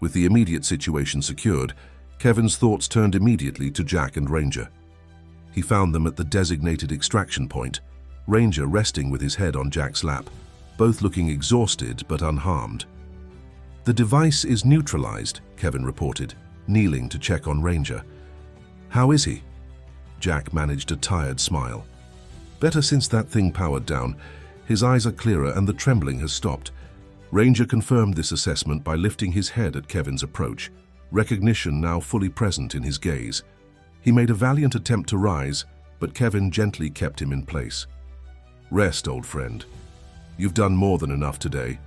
With the immediate situation secured, Kevin's thoughts turned immediately to Jack and Ranger. He found them at the designated extraction point, Ranger resting with his head on Jack's lap. both looking exhausted but unharmed. "The device is neutralized," Kevin reported, kneeling to check on Ranger. "How is he?" Jack managed a tired smile. "Better since that thing powered down. His eyes are clearer and the trembling has stopped." Ranger confirmed this assessment by lifting his head at Kevin's approach, recognition now fully present in his gaze. He made a valiant attempt to rise, but Kevin gently kept him in place. "Rest, old friend. You've done more than enough today."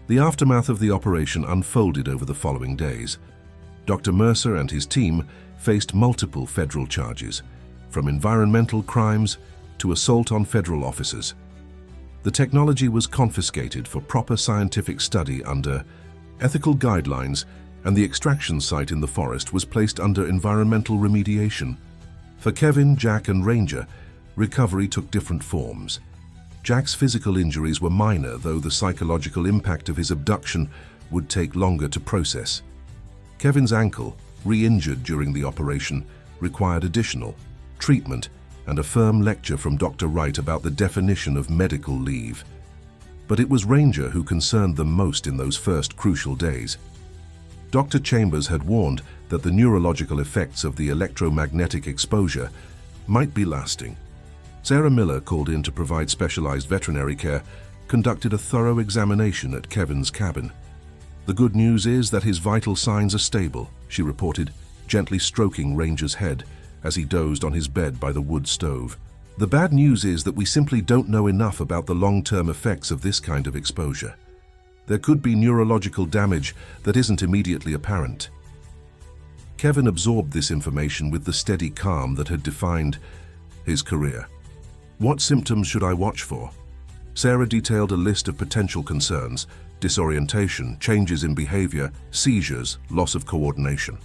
The aftermath of the operation unfolded over the following days. Dr. Mercer and his team faced multiple federal charges, from environmental crimes to assault on federal officers. The technology was confiscated for proper scientific study under ethical guidelines, and the extraction site in the forest was placed under environmental remediation. For Kevin, Jack, and Ranger, recovery took different forms. Jack's physical injuries were minor, though the psychological impact of his abduction would take longer to process. Kevin's ankle, re-injured during the operation, required additional treatment and a firm lecture from Dr. Wright about the definition of medical leave. But it was Ranger who concerned them most in those first crucial days. Dr. Chambers had warned that the neurological effects of the electromagnetic exposure might be lasting. Sarah Miller, called in to provide specialized veterinary care, conducted a thorough examination at Kevin's cabin. "The good news is that his vital signs are stable," she reported, gently stroking Ranger's head as he dozed on his bed by the wood stove. "The bad news is that we simply don't know enough about the long-term effects of this kind of exposure. There could be neurological damage that isn't immediately apparent." Kevin absorbed this information with the steady calm that had defined his career. "What symptoms should I watch for?" Sarah detailed a list of potential concerns: disorientation, changes in behavior, seizures, loss of coordination.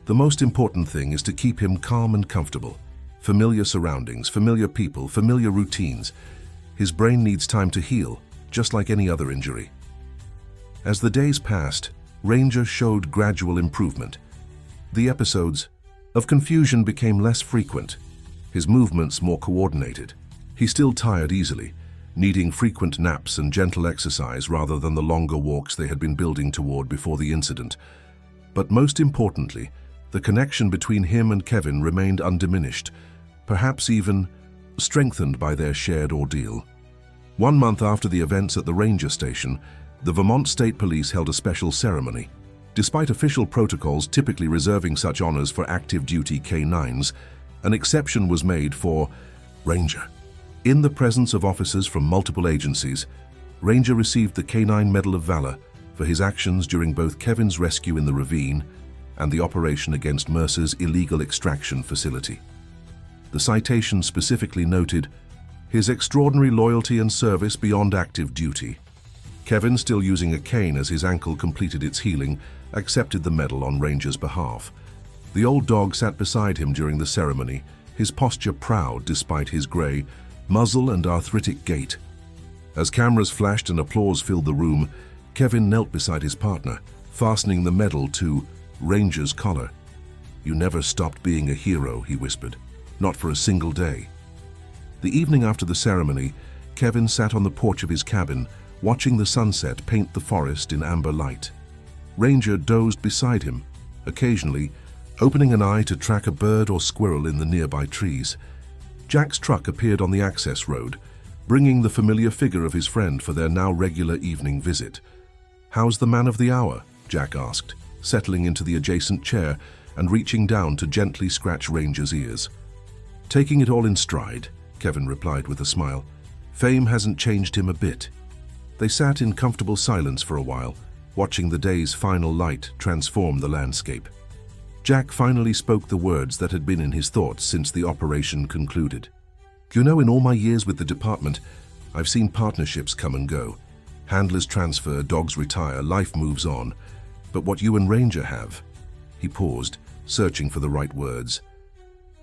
"The most important thing is to keep him calm and comfortable. Familiar surroundings, familiar people, familiar routines. His brain needs time to heal, just like any other injury." As the days passed, Ranger showed gradual improvement. The episodes of confusion became less frequent, his movements more coordinated. He still tired easily, needing frequent naps and gentle exercise rather than the longer walks they had been building toward before the incident. But most importantly, the connection between him and Kevin remained undiminished, perhaps even strengthened by their shared ordeal. 1 month after the events at the ranger station, the Vermont State Police held a special ceremony. Despite official protocols typically reserving such honors for active duty K9s, an exception was made for Ranger. In the presence of officers from multiple agencies, Ranger received the K9 Medal of Valor for his actions during both Kevin's rescue in the ravine and the operation against Mercer's illegal extraction facility. The citation specifically noted his extraordinary loyalty and service beyond active duty. Kevin, still using a cane as his ankle completed its healing, accepted the medal on Ranger's behalf. The old dog sat beside him during the ceremony, his posture proud despite his gray muzzle and arthritic gait. As cameras flashed and applause filled the room, Kevin knelt beside his partner, fastening the medal to Ranger's collar. "You never stopped being a hero," he whispered. "Not for a single day." The evening after the ceremony, Kevin sat on the porch of his cabin, watching the sunset paint the forest in amber light. Ranger dozed beside him, occasionally opening an eye to track a bird or squirrel in the nearby trees. Jack's truck appeared on the access road, bringing the familiar figure of his friend for their now regular evening visit. "How's the man of the hour?" Jack asked, settling into the adjacent chair and reaching down to gently scratch Ranger's ears. "Taking it all in stride," Kevin replied with a smile. "Fame hasn't changed him a bit." They sat in comfortable silence for a while, watching the day's final light transform the landscape. Jack finally spoke the words that had been in his thoughts since the operation concluded. "You know, in all my years with the department, I've seen partnerships come and go. Handlers transfer, dogs retire, life moves on. But what you and Ranger have..." He paused, searching for the right words.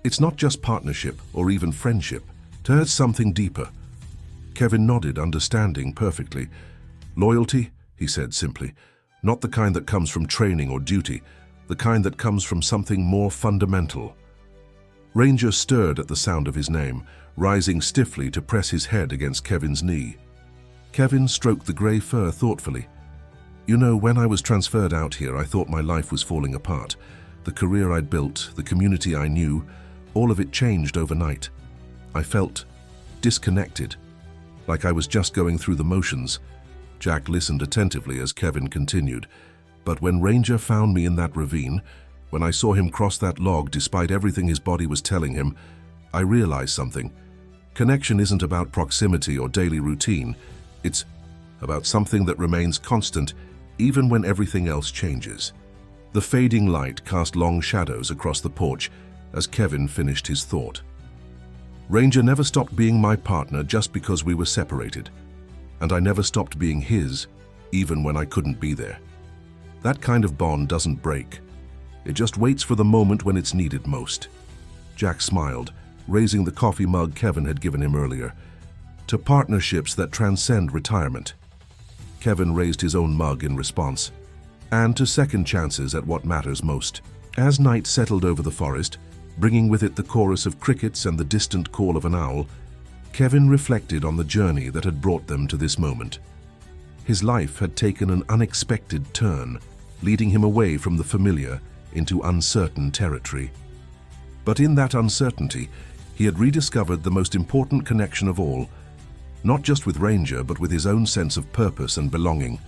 "It's not just partnership or even friendship. It's something deeper." Kevin nodded, understanding perfectly. "Loyalty," he said simply, "not the kind that comes from training or duty, the kind that comes from something more fundamental." Ranger stirred at the sound of his name, rising stiffly to press his head against Kevin's knee. Kevin stroked the grey fur thoughtfully. You know, when I was transferred out here, I thought my life was falling apart. The career I'd built, the community I knew, all of it changed overnight. I felt disconnected, like I was just going through the motions. Jack listened attentively as Kevin continued. But when Ranger found me in that ravine, when I saw him cross that log despite everything his body was telling him, I realized something. Connection isn't about proximity or daily routine. It's about something that remains constant even when everything else changes. The fading light cast long shadows across the porch as Kevin finished his thought. Ranger never stopped being my partner just because we were separated, and I never stopped being his even when I couldn't be there. That kind of bond doesn't break. It just waits for the moment when it's needed most. Jack smiled, raising the coffee mug Kevin had given him earlier. To partnerships that transcend retirement. Kevin raised his own mug in response. And to second chances at what matters most. As night settled over the forest, bringing with it the chorus of crickets and the distant call of an owl, Kevin reflected on the journey that had brought them to this moment. His life had taken an unexpected turn, leading him away from the familiar into uncertain territory. But in that uncertainty, he had rediscovered the most important connection of all, not just with Ranger, but with his own sense of purpose and belonging.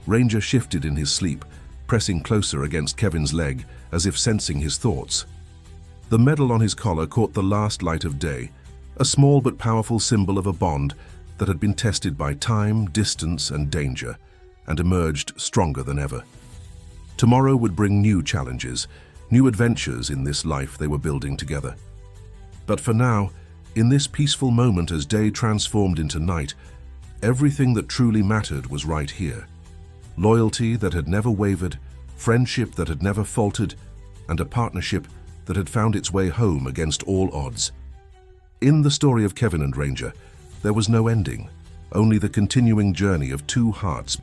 Ranger shifted in his sleep, pressing closer against Kevin's leg, as if sensing his thoughts. The medal on his collar caught the last light of day, a small but powerful symbol of a bond that had been tested by time, distance, and danger, and emerged stronger than ever. Tomorrow would bring new challenges, new adventures in this life they were building together. But for now, in this peaceful moment as day transformed into night, everything that truly mattered was right here. Loyalty that had never wavered, friendship that had never faltered, and a partnership that had found its way home against all odds. In the story of Kevin and Ranger, there was no ending, only the continuing journey of two hearts